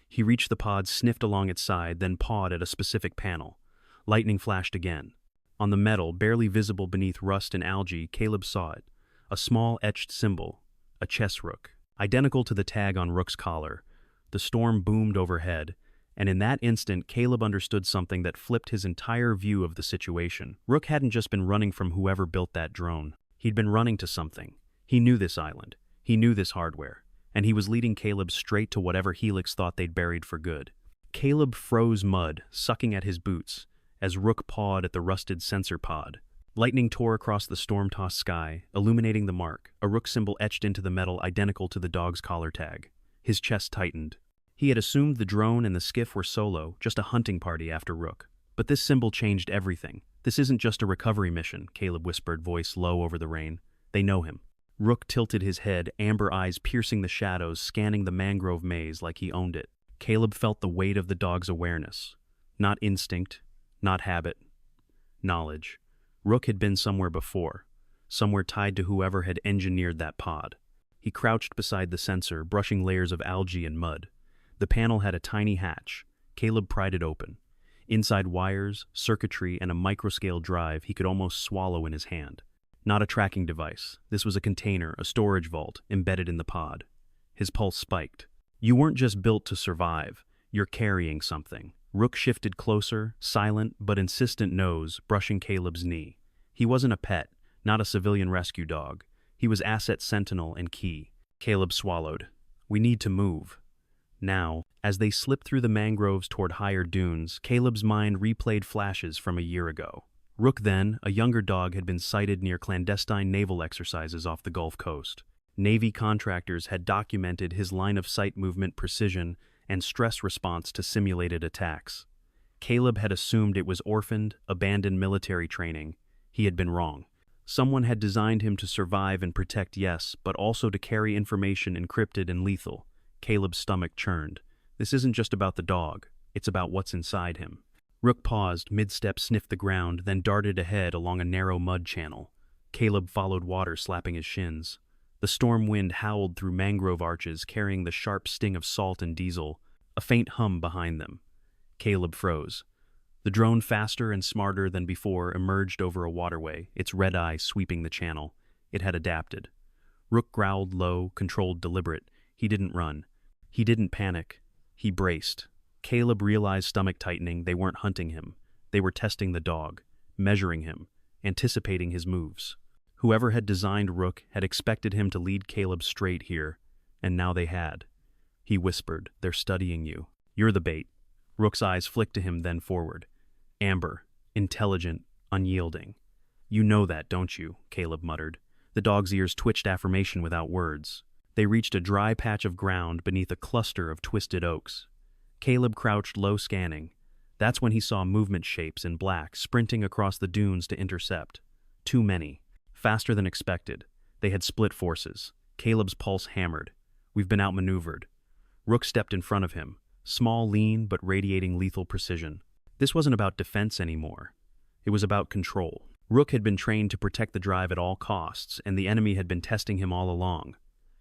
He reached the pod, sniffed along its side, then pawed at a specific panel. Lightning flashed again. On the metal, barely visible beneath rust and algae, Caleb saw it. A small etched symbol. A chess rook. Identical to the tag on Rook's collar. The storm boomed overhead, and in that instant Caleb understood something that flipped his entire view of the situation. Rook hadn't just been running from whoever built that drone. He'd been running to something. He knew this island. He knew this hardware. And he was leading Caleb straight to whatever Helix thought they'd buried for good. Caleb froze mud, sucking at his boots, as Rook pawed at the rusted sensor pod. Lightning tore across the storm-tossed sky, illuminating the mark, a Rook symbol etched into the metal identical to the dog's collar tag. His chest tightened. He had assumed the drone and the skiff were solo, just a hunting party after Rook. But this symbol changed everything. This isn't just a recovery mission, Caleb whispered, voice low over the rain. They know him. Rook tilted his head, amber eyes piercing the shadows, scanning the mangrove maze like he owned it. Caleb felt the weight of the dog's awareness. Not instinct, not habit. Knowledge. Rook had been somewhere before, somewhere tied to whoever had engineered that pod. He crouched beside the sensor, brushing layers of algae and mud. The panel had a tiny hatch. Caleb pried it open. Inside wires, circuitry, and a microscale drive he could almost swallow in his hand. Not a tracking device. This was a container, a storage vault, embedded in the pod. His pulse spiked. You weren't just built to survive. You're carrying something. Rook shifted closer, silent but insistent nose, brushing Caleb's knee. He wasn't a pet, not a civilian rescue dog. He was asset sentinel and key. Caleb swallowed. We need to move. Now, as they slipped through the mangroves toward higher dunes, Caleb's mind replayed flashes from a year ago. Rook then, a younger dog, had been sighted near clandestine naval exercises off the Gulf Coast. Navy contractors had documented his line-of-sight movement precision and stress response to simulated attacks. Caleb had assumed it was orphaned, abandoned military training. He had been wrong. Someone had designed him to survive and protect, yes, but also to carry information encrypted and lethal. Caleb's stomach churned. This isn't just about the dog. It's about what's inside him. Rook paused, mid-step sniffed the ground, then darted ahead along a narrow mud channel. Caleb followed water slapping his shins. The storm wind howled through mangrove arches, carrying the sharp sting of salt and diesel, a faint hum behind them. Caleb froze. The drone, faster and smarter than before, emerged over a waterway, its red eye sweeping the channel. It had adapted. Rook growled low, controlled, deliberate. He didn't run. He didn't panic. He braced. Caleb realized, stomach tightening, they weren't hunting him. They were testing the dog, measuring him, anticipating his moves. Whoever had designed Rook had expected him to lead Caleb straight here, and now they had. He whispered, they're studying you. You're the bait. Rook's eyes flicked to him, then forward. Amber, intelligent, unyielding. You know that, don't you? Caleb muttered. The dog's ears twitched affirmation without words. They reached a dry patch of ground beneath a cluster of twisted oaks. Caleb crouched low, scanning. That's when he saw movement shapes in black sprinting across the dunes to intercept. Too many. Faster than expected. They had split forces. Caleb's pulse hammered. We've been outmaneuvered. Rook stepped in front of him. Small, lean, but radiating lethal precision. This wasn't about defense anymore. It was about control. Rook had been trained to protect the drive at all costs, and the enemy had been testing him all along.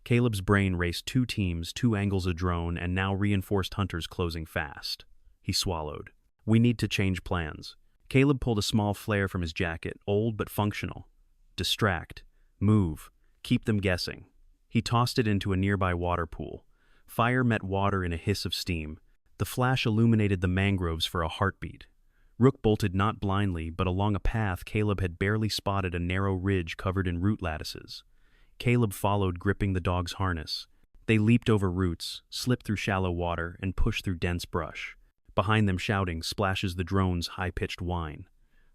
Caleb's brain raced 2 teams, 2 angles of drone, and now reinforced hunters closing fast. He swallowed. We need to change plans. Caleb pulled a small flare from his jacket, old but functional. Distract. Move. Keep them guessing. He tossed it into a nearby water pool. Fire met water in a hiss of steam. The flash illuminated the mangroves for a heartbeat. Rook bolted not blindly, but along a path Caleb had barely spotted, a narrow ridge covered in root lattices. Caleb followed, gripping the dog's harness. They leaped over roots, slipped through shallow water, and pushed through dense brush. Behind them, shouting, splashes the drone's high-pitched whine.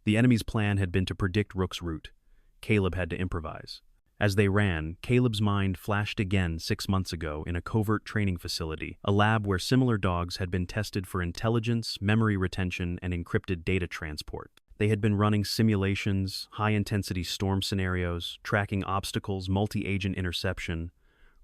The enemy's plan had been to predict Rook's route. Caleb had to improvise. As they ran, Caleb's mind flashed again 6 months ago in a covert training facility, a lab where similar dogs had been tested for intelligence, memory retention, and encrypted data transport. They had been running simulations, high-intensity storm scenarios, tracking obstacles, multi-agent interception.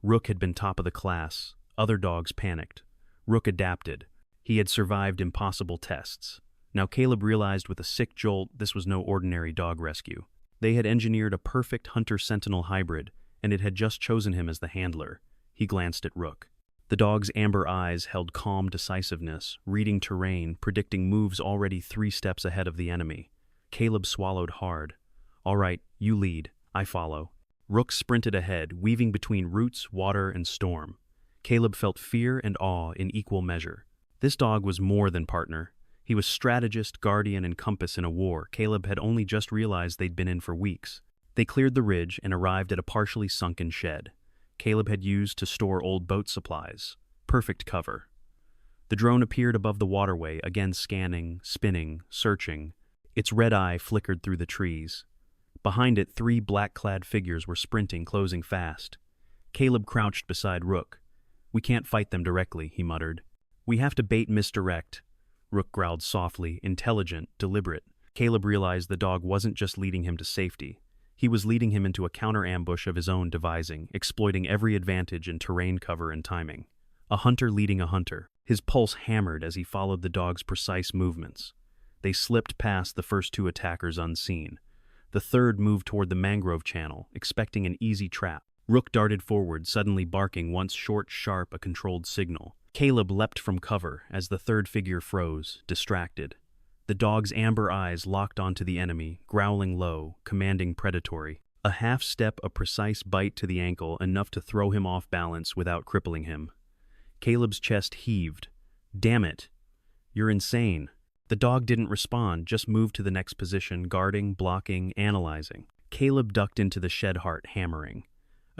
Rook had been top of the class. Other dogs panicked. Rook adapted. He had survived impossible tests. Now Caleb realized with a sick jolt this was no ordinary dog rescue. They had engineered a perfect hunter-sentinel hybrid, and it had just chosen him as the handler. He glanced at Rook. The dog's amber eyes held calm decisiveness, reading terrain, predicting moves already 3 steps ahead of the enemy. Caleb swallowed hard. All right, you lead. I follow. Rook sprinted ahead, weaving between roots, water, and storm. Caleb felt fear and awe in equal measure. This dog was more than partner. He was strategist, guardian, and compass in a war Caleb had only just realized they'd been in for weeks. They cleared the ridge and arrived at a partially sunken shed Caleb had used to store old boat supplies. Perfect cover. The drone appeared above the waterway, again scanning, spinning, searching. Its red eye flickered through the trees. Behind it, 3 black-clad figures were sprinting, closing fast. Caleb crouched beside Rook. We can't fight them directly, he muttered. We have to bait misdirect. Rook growled softly, intelligent, deliberate. Caleb realized the dog wasn't just leading him to safety. He was leading him into a counter-ambush of his own devising, exploiting every advantage in terrain cover and timing. A hunter leading a hunter. His pulse hammered as he followed the dog's precise movements. They slipped past the first 2 attackers unseen. The third moved toward the mangrove channel, expecting an easy trap. Rook darted forward, suddenly barking, once short, sharp, a controlled signal. Caleb leapt from cover as the third figure froze, distracted. The dog's amber eyes locked onto the enemy, growling low, commanding predatory. A half step, a precise bite to the ankle, enough to throw him off balance without crippling him. Caleb's chest heaved. Damn it. You're insane. The dog didn't respond, just moved to the next position, guarding, blocking, analyzing. Caleb ducked into the shed, heart hammering.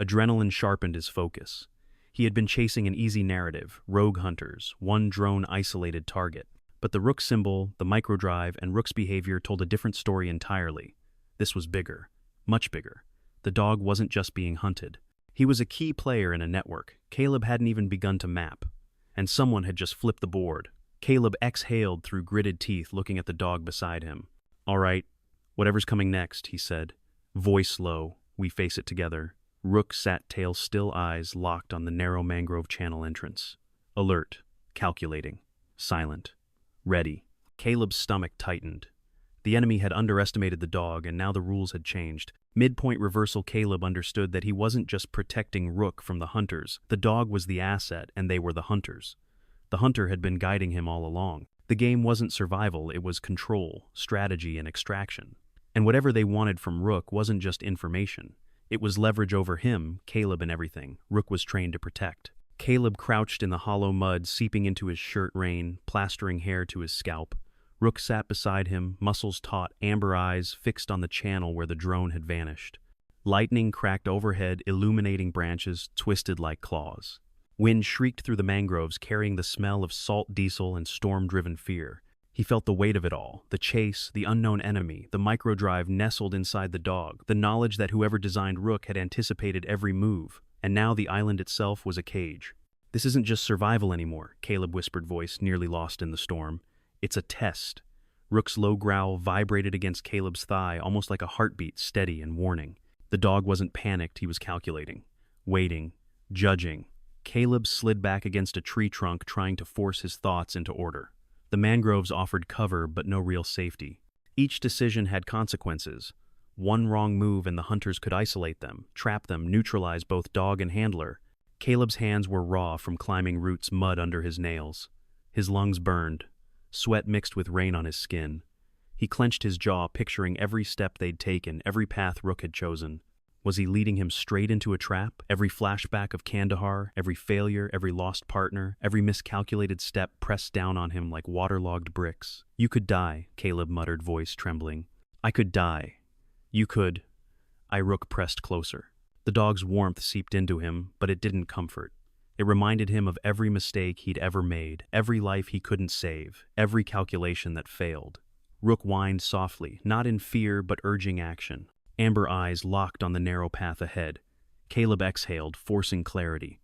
Adrenaline sharpened his focus. He had been chasing an easy narrative, rogue hunters, one drone isolated target. But the Rook symbol, the microdrive, and Rook's behavior told a different story entirely. This was bigger. Much bigger. The dog wasn't just being hunted. He was a key player in a network Caleb hadn't even begun to map. And someone had just flipped the board. Caleb exhaled through gritted teeth, looking at the dog beside him. All right, whatever's coming next, he said. Voice low, we face it together. Rook sat tail still, eyes locked on the narrow mangrove channel entrance. Alert, calculating, silent, ready. Caleb's stomach tightened. The enemy had underestimated the dog, and now the rules had changed. Midpoint reversal, Caleb understood that he wasn't just protecting Rook from the hunters. The dog was the asset, and they were the hunters. The hunter had been guiding him all along. The game wasn't survival, it was control, strategy, and extraction. And whatever they wanted from Rook wasn't just information. It was leverage over him, Caleb, and everything Rook was trained to protect. Caleb crouched in the hollow mud, seeping into his shirt rain, plastering hair to his scalp. Rook sat beside him, muscles taut, amber eyes fixed on the channel where the drone had vanished. Lightning cracked overhead, illuminating branches twisted like claws. Wind shrieked through the mangroves, carrying the smell of salt diesel and storm-driven fear. He felt the weight of it all, the chase, the unknown enemy, the microdrive nestled inside the dog, the knowledge that whoever designed Rook had anticipated every move, and now the island itself was a cage. This isn't just survival anymore, Caleb whispered, voice nearly lost in the storm. It's a test. Rook's low growl vibrated against Caleb's thigh, almost like a heartbeat, steady and warning. The dog wasn't panicked, he was calculating, waiting, judging. Caleb slid back against a tree trunk, trying to force his thoughts into order. The mangroves offered cover, but no real safety. Each decision had consequences. One wrong move and the hunters could isolate them, trap them, neutralize both dog and handler. Caleb's hands were raw from climbing roots, mud under his nails. His lungs burned. Sweat mixed with rain on his skin. He clenched his jaw, picturing every step they'd taken, every path Rook had chosen. Was he leading him straight into a trap? Every flashback of Kandahar, every failure, every lost partner, every miscalculated step pressed down on him like waterlogged bricks. "You could die," Caleb muttered, voice trembling. "I could die. You could." Rook pressed closer. The dog's warmth seeped into him, but it didn't comfort. It reminded him of every mistake he'd ever made, every life he couldn't save, every calculation that failed. Rook whined softly, not in fear but urging action. Amber eyes locked on the narrow path ahead. Caleb exhaled, forcing clarity.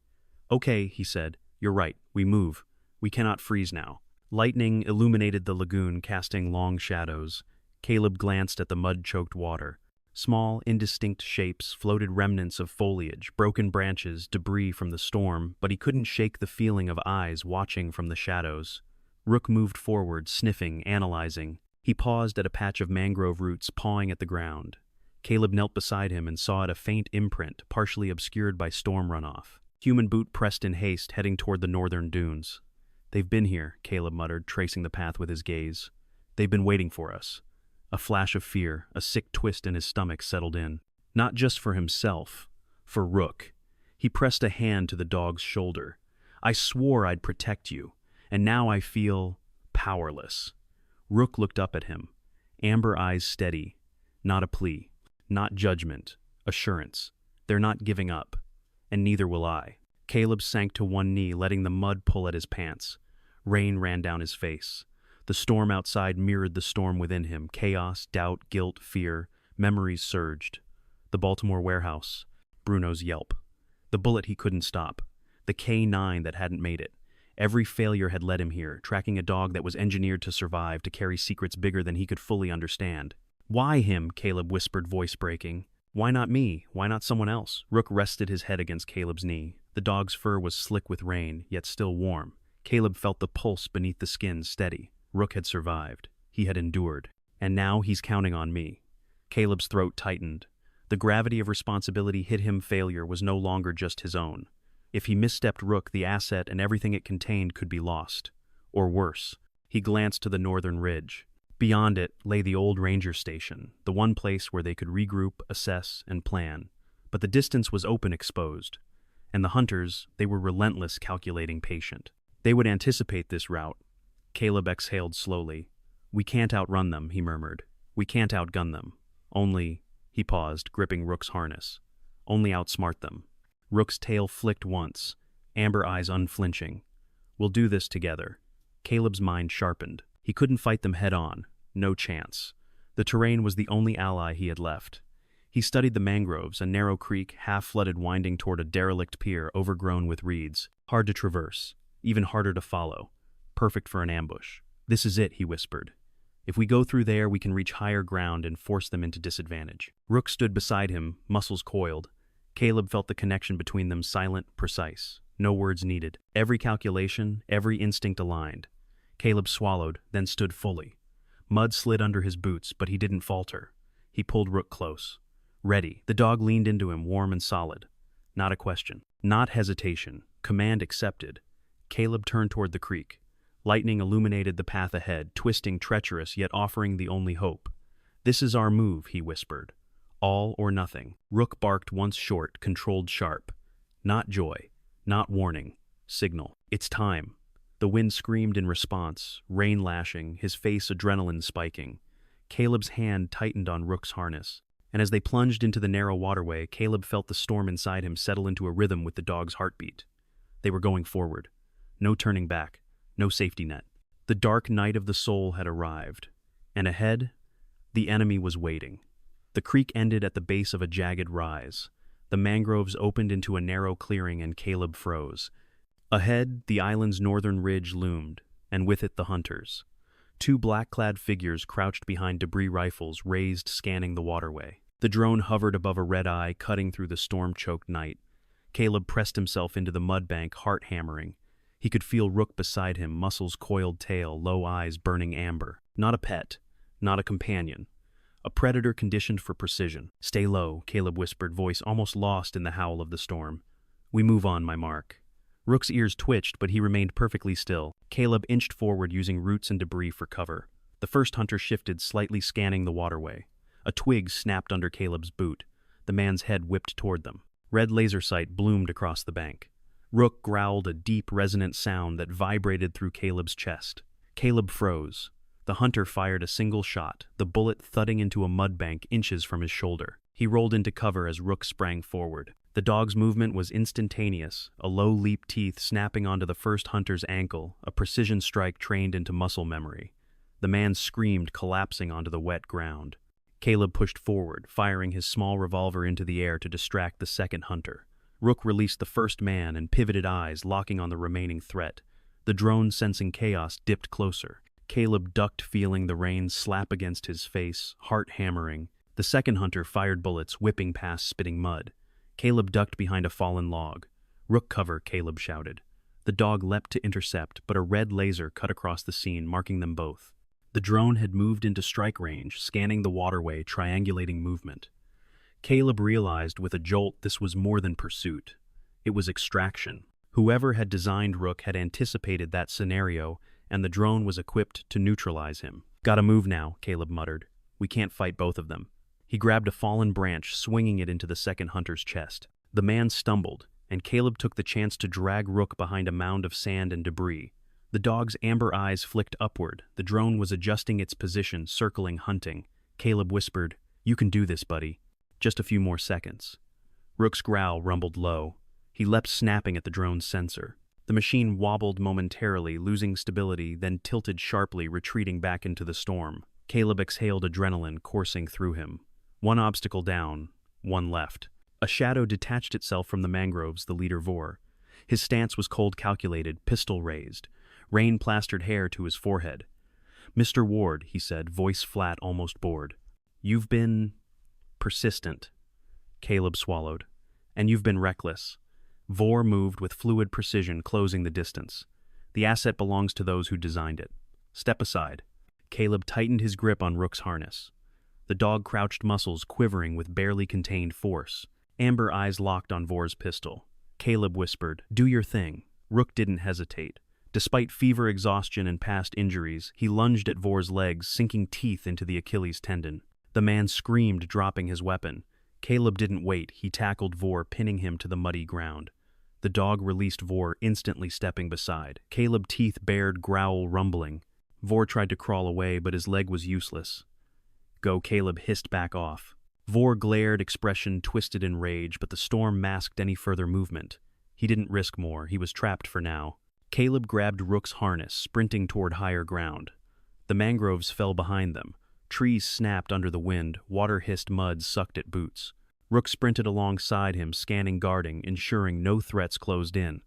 "Okay," he said. "You're right. We move. We cannot freeze now." Lightning illuminated the lagoon, casting long shadows. Caleb glanced at the mud-choked water. Small, indistinct shapes floated, remnants of foliage, broken branches, debris from the storm, but he couldn't shake the feeling of eyes watching from the shadows. Rook moved forward, sniffing, analyzing. He paused at a patch of mangrove roots, pawing at the ground. Caleb knelt beside him and saw it a faint imprint, partially obscured by storm runoff. Human boot pressed in haste, heading toward the northern dunes. "They've been here," Caleb muttered, tracing the path with his gaze. "They've been waiting for us." A flash of fear, a sick twist in his stomach settled in. Not just for himself, for Rook. He pressed a hand to the dog's shoulder. "I swore I'd protect you, and now I feel powerless." Rook looked up at him, amber eyes steady. Not a plea, not judgment, assurance. "They're not giving up, and neither will I." Caleb sank to one knee, letting the mud pull at his pants. Rain ran down his face. The storm outside mirrored the storm within him. Chaos, doubt, guilt, fear. Memories surged. The Baltimore warehouse. Bruno's yelp. The bullet he couldn't stop. The K9 that hadn't made it. Every failure had led him here, tracking a dog that was engineered to survive, to carry secrets bigger than he could fully understand. "Why him?" Caleb whispered, voice breaking. "Why not me? Why not someone else?" Rook rested his head against Caleb's knee. The dog's fur was slick with rain, yet still warm. Caleb felt the pulse beneath the skin steady. Rook had survived. He had endured. And now he's counting on me. Caleb's throat tightened. The gravity of responsibility hit him. Failure was no longer just his own. If he misstepped, Rook, the asset and everything it contained, could be lost. Or worse. He glanced to the northern ridge. Beyond it lay the old ranger station, the one place where they could regroup, assess, and plan. But the distance was open, exposed. And the hunters, they were relentless, calculating, patient. They would anticipate this route. Caleb exhaled slowly. "We can't outrun them," he murmured. "We can't outgun them. Only," he paused, gripping Rook's harness, "only outsmart them." Rook's tail flicked once, amber eyes unflinching. "We'll do this together." Caleb's mind sharpened. He couldn't fight them head-on. No chance. The terrain was the only ally he had left. He studied the mangroves, a narrow creek, half-flooded, winding toward a derelict pier overgrown with reeds. Hard to traverse, even harder to follow. Perfect for an ambush. "This is it," he whispered. "If we go through there, we can reach higher ground and force them into disadvantage." Rook stood beside him, muscles coiled. Caleb felt the connection between them, silent, precise. No words needed. Every calculation, every instinct aligned. Caleb swallowed, then stood fully. Mud slid under his boots, but he didn't falter. He pulled Rook close. Ready. The dog leaned into him, warm and solid. Not a question. Not hesitation. Command accepted. Caleb turned toward the creek. Lightning illuminated the path ahead, twisting, treacherous, yet offering the only hope. "This is our move," he whispered. "All or nothing." Rook barked once short, controlled sharp. Not joy. Not warning. Signal. "It's time." The wind screamed in response, rain lashing, his face adrenaline spiking. Caleb's hand tightened on Rook's harness. And as they plunged into the narrow waterway, Caleb felt the storm inside him settle into a rhythm with the dog's heartbeat. They were going forward. No turning back. No safety net. The dark night of the soul had arrived. And ahead, the enemy was waiting. The creek ended at the base of a jagged rise. The mangroves opened into a narrow clearing and Caleb froze. Ahead, the island's northern ridge loomed, and with it the hunters. Two black-clad figures crouched behind debris rifles, raised, scanning the waterway. The drone hovered above a red eye, cutting through the storm-choked night. Caleb pressed himself into the mud bank, heart hammering. He could feel Rook beside him, muscles coiled, tail, low eyes burning amber. Not a pet, not a companion. A predator conditioned for precision. Stay low, Caleb whispered, voice almost lost in the howl of the storm. We move on, my mark. Rook's ears twitched, but he remained perfectly still. Caleb inched forward using roots and debris for cover. The first hunter shifted, slightly scanning the waterway. A twig snapped under Caleb's boot. The man's head whipped toward them. Red laser sight bloomed across the bank. Rook growled a deep, resonant sound that vibrated through Caleb's chest. Caleb froze. The hunter fired a single shot, the bullet thudding into a mud bank inches from his shoulder. He rolled into cover as Rook sprang forward. The dog's movement was instantaneous, a low leap, teeth snapping onto the first hunter's ankle, a precision strike trained into muscle memory. The man screamed, collapsing onto the wet ground. Caleb pushed forward, firing his small revolver into the air to distract the second hunter. Rook released the first man and pivoted eyes, locking on the remaining threat. The drone, sensing chaos, dipped closer. Caleb ducked, feeling the rain slap against his face, heart hammering. The second hunter fired bullets, whipping past spitting mud. Caleb ducked behind a fallen log. Rook, cover, Caleb shouted. The dog leapt to intercept, but a red laser cut across the scene, marking them both. The drone had moved into strike range, scanning the waterway, triangulating movement. Caleb realized with a jolt this was more than pursuit. It was extraction. Whoever had designed Rook had anticipated that scenario, and the drone was equipped to neutralize him. Gotta move now, Caleb muttered. We can't fight both of them. He grabbed a fallen branch, swinging it into the second hunter's chest. The man stumbled, and Caleb took the chance to drag Rook behind a mound of sand and debris. The dog's amber eyes flicked upward. The drone was adjusting its position, circling, hunting. Caleb whispered, "You can do this, buddy. Just a few more seconds." Rook's growl rumbled low. He leapt, snapping at the drone's sensor. The machine wobbled momentarily, losing stability, then tilted sharply, retreating back into the storm. Caleb exhaled, adrenaline coursing through him. One obstacle down, one left. A shadow detached itself from the mangroves, the leader Vor. His stance was cold, calculated, pistol raised. Rain-plastered hair to his forehead. "Mr. Ward," he said, voice flat, almost bored. "You've been persistent." Caleb swallowed. "And you've been reckless." Vor moved with fluid precision, closing the distance. "The asset belongs to those who designed it. Step aside." Caleb tightened his grip on Rook's harness. The dog crouched, muscles quivering with barely contained force. Amber eyes locked on Vor's pistol. Caleb whispered, "Do your thing." Rook didn't hesitate. Despite fever, exhaustion, and past injuries, he lunged at Vor's legs, sinking teeth into the Achilles tendon. The man screamed, dropping his weapon. Caleb didn't wait. He tackled Vor, pinning him to the muddy ground. The dog released Vor, instantly stepping beside. Caleb, teeth bared, growl rumbling. Vor tried to crawl away, but his leg was useless. "Go," Caleb hissed back off. Vor glared, expression twisted in rage, but the storm masked any further movement. He didn't risk more. He was trapped for now. Caleb grabbed Rook's harness, sprinting toward higher ground. The mangroves fell behind them. Trees snapped under the wind, water hissed, mud sucked at boots. Rook sprinted alongside him, scanning, guarding, ensuring no threats closed in.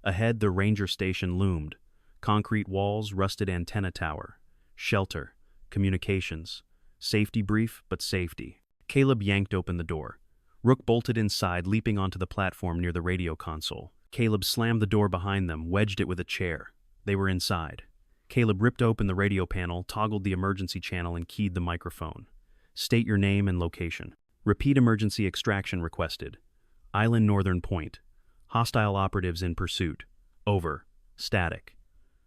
Ahead, the ranger station loomed. Concrete walls, rusted antenna tower. Shelter. Communications. Safety brief, but safety. Caleb yanked open the door. Rook bolted inside, leaping onto the platform near the radio console. Caleb slammed the door behind them, wedged it with a chair. They were inside. Caleb ripped open the radio panel, toggled the emergency channel, and keyed the microphone. "State your name and location." "Repeat emergency extraction requested. Island Northern Point. Hostile operatives in pursuit. Over. Static."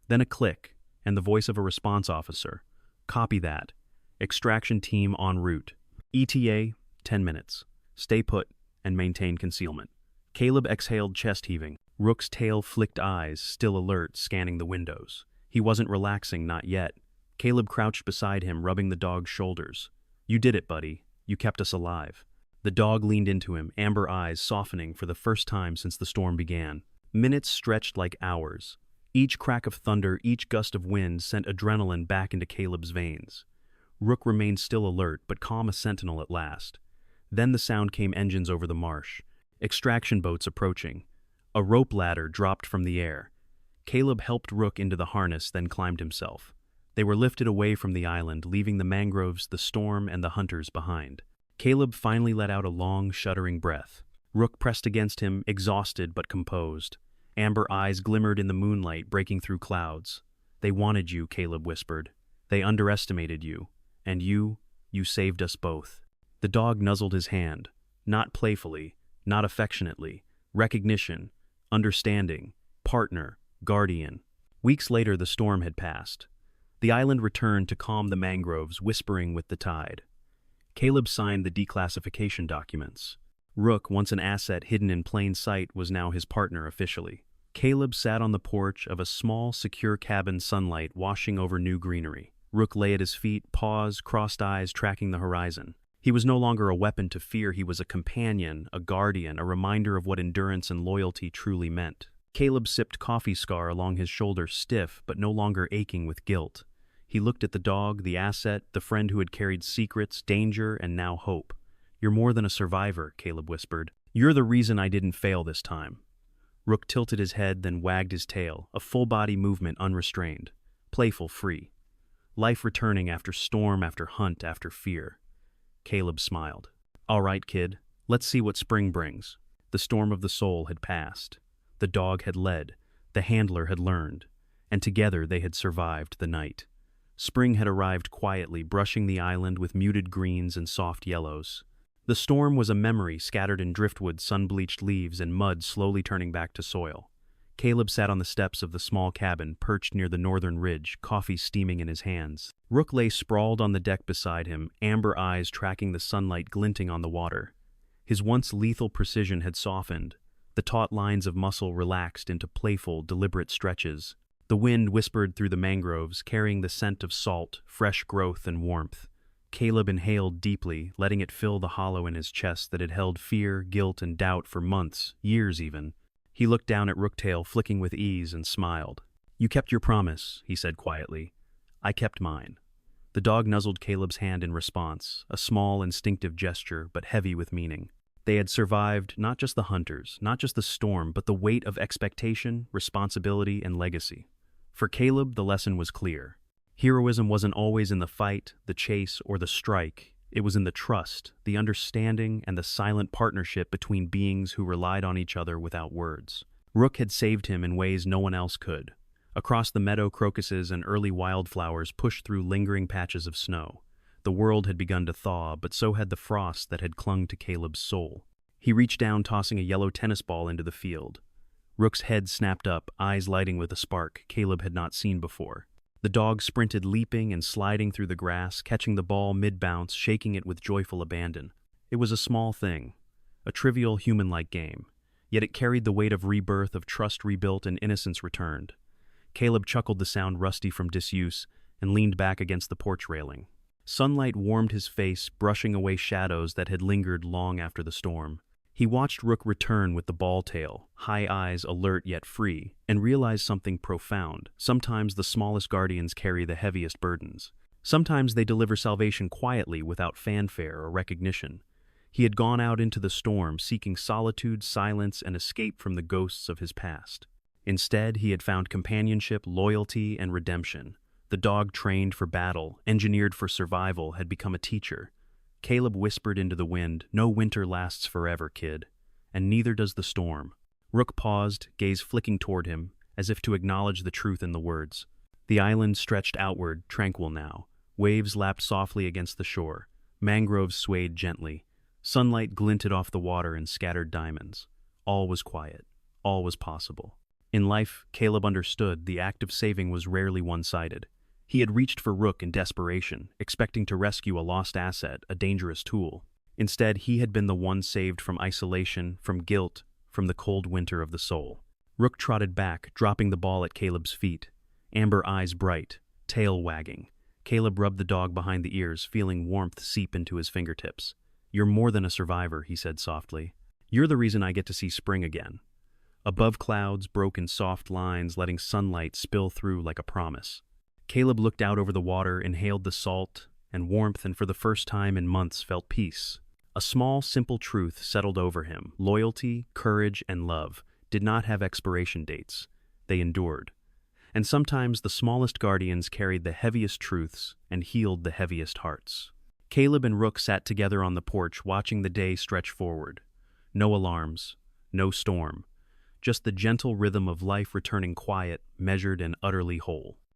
Then a click, and the voice of a response officer. "Copy that. Extraction team en route. ETA, 10 minutes. Stay put and maintain concealment." Caleb exhaled, chest heaving. Rook's tail-flicked eyes, still alert, scanning the windows. He wasn't relaxing, not yet. Caleb crouched beside him, rubbing the dog's shoulders. "You did it, buddy. You kept us alive." The dog leaned into him, amber eyes softening for the first time since the storm began. Minutes stretched like hours. Each crack of thunder, each gust of wind sent adrenaline back into Caleb's veins. Rook remained still alert, but calm as sentinel at last. Then the sound came, engines over the marsh. Extraction boats approaching. A rope ladder dropped from the air. Caleb helped Rook into the harness, then climbed himself. They were lifted away from the island, leaving the mangroves, the storm, and the hunters behind. Caleb finally let out a long, shuddering breath. Rook pressed against him, exhausted but composed. Amber eyes glimmered in the moonlight, breaking through clouds. "They wanted you," Caleb whispered. "They underestimated you. And you You saved us both." The dog nuzzled his hand, not playfully, not affectionately. Recognition, understanding, partner, guardian. Weeks later, the storm had passed. The island returned to calm the mangroves, whispering with the tide. Caleb signed the declassification documents. Rook, once an asset hidden in plain sight, was now his partner officially. Caleb sat on the porch of a small, secure cabin, sunlight washing over new greenery. Rook lay at his feet, paws, crossed eyes, tracking the horizon. He was no longer a weapon to fear, he was a companion, a guardian, a reminder of what endurance and loyalty truly meant. Caleb sipped coffee, scar along his shoulder, stiff but no longer aching with guilt. He looked at the dog, the asset, the friend who had carried secrets, danger, and now hope. "You're more than a survivor," Caleb whispered. "You're the reason I didn't fail this time." Rook tilted his head, then wagged his tail, a full-body movement unrestrained. Playful, free. Life returning after storm, after hunt, after fear. Caleb smiled. "All right, kid, let's see what spring brings." The storm of the soul had passed. The dog had led, the handler had learned, and together they had survived the night. Spring had arrived quietly, brushing the island with muted greens and soft yellows. The storm was a memory scattered in driftwood, sun-bleached leaves, and mud slowly turning back to soil. Caleb sat on the steps of the small cabin, perched near the northern ridge, coffee steaming in his hands. Rook lay sprawled on the deck beside him, amber eyes tracking the sunlight glinting on the water. His once lethal precision had softened. The taut lines of muscle relaxed into playful, deliberate stretches. The wind whispered through the mangroves, carrying the scent of salt, fresh growth, and warmth. Caleb inhaled deeply, letting it fill the hollow in his chest that had held fear, guilt, and doubt for months, years even. He looked down at Rooktail, flicking with ease, and smiled. "You kept your promise," he said quietly. "I kept mine." The dog nuzzled Caleb's hand in response, a small, instinctive gesture, but heavy with meaning. They had survived not just the hunters, not just the storm, but the weight of expectation, responsibility, and legacy. For Caleb, the lesson was clear. Heroism wasn't always in the fight, the chase, or the strike. It was in the trust, the understanding, and the silent partnership between beings who relied on each other without words. Rook had saved him in ways no one else could. Across the meadow, crocuses and early wildflowers pushed through lingering patches of snow. The world had begun to thaw, but so had the frost that had clung to Caleb's soul. He reached down, tossing a yellow tennis ball into the field. Rook's head snapped up, eyes lighting with a spark Caleb had not seen before. The dog sprinted, leaping and sliding through the grass, catching the ball mid-bounce, shaking it with joyful abandon. It was a small thing, a trivial human-like game, yet it carried the weight of rebirth, of trust rebuilt and innocence returned. Caleb chuckled, the sound rusty from disuse, and leaned back against the porch railing. Sunlight warmed his face, brushing away shadows that had lingered long after the storm. He watched Rook return with the ball tail, high eyes alert yet free, and realized something profound. Sometimes the smallest guardians carry the heaviest burdens. Sometimes they deliver salvation quietly without fanfare or recognition. He had gone out into the storm, seeking solitude, silence, and escape from the ghosts of his past. Instead, he had found companionship, loyalty, and redemption. The dog, trained for battle, engineered for survival, had become a teacher. Caleb whispered into the wind, "No winter lasts forever, kid. And neither does the storm." Rook paused, gaze flicking toward him, as if to acknowledge the truth in the words. The island stretched outward, tranquil now. Waves lapped softly against the shore. Mangroves swayed gently. Sunlight glinted off the water in scattered diamonds. All was quiet. All was possible. In life, Caleb understood, the act of saving was rarely one-sided. He had reached for Rook in desperation, expecting to rescue a lost asset, a dangerous tool. Instead, he had been the one saved from isolation, from guilt, from the cold winter of the soul. Rook trotted back, dropping the ball at Caleb's feet. Amber eyes bright, tail wagging. Caleb rubbed the dog behind the ears, feeling warmth seep into his fingertips. "You're more than a survivor," he said softly. "You're the reason I get to see spring again." Above clouds broke in soft lines, letting sunlight spill through like a promise. Caleb looked out over the water, inhaled the salt and warmth, and for the first time in months felt peace. A small, simple truth settled over him. Loyalty, courage, and love did not have expiration dates. They endured. And sometimes the smallest guardians carried the heaviest truths and healed the heaviest hearts. Caleb and Rook sat together on the porch, watching the day stretch forward. No alarms, no storm, just the gentle rhythm of life returning quiet, measured, and utterly whole.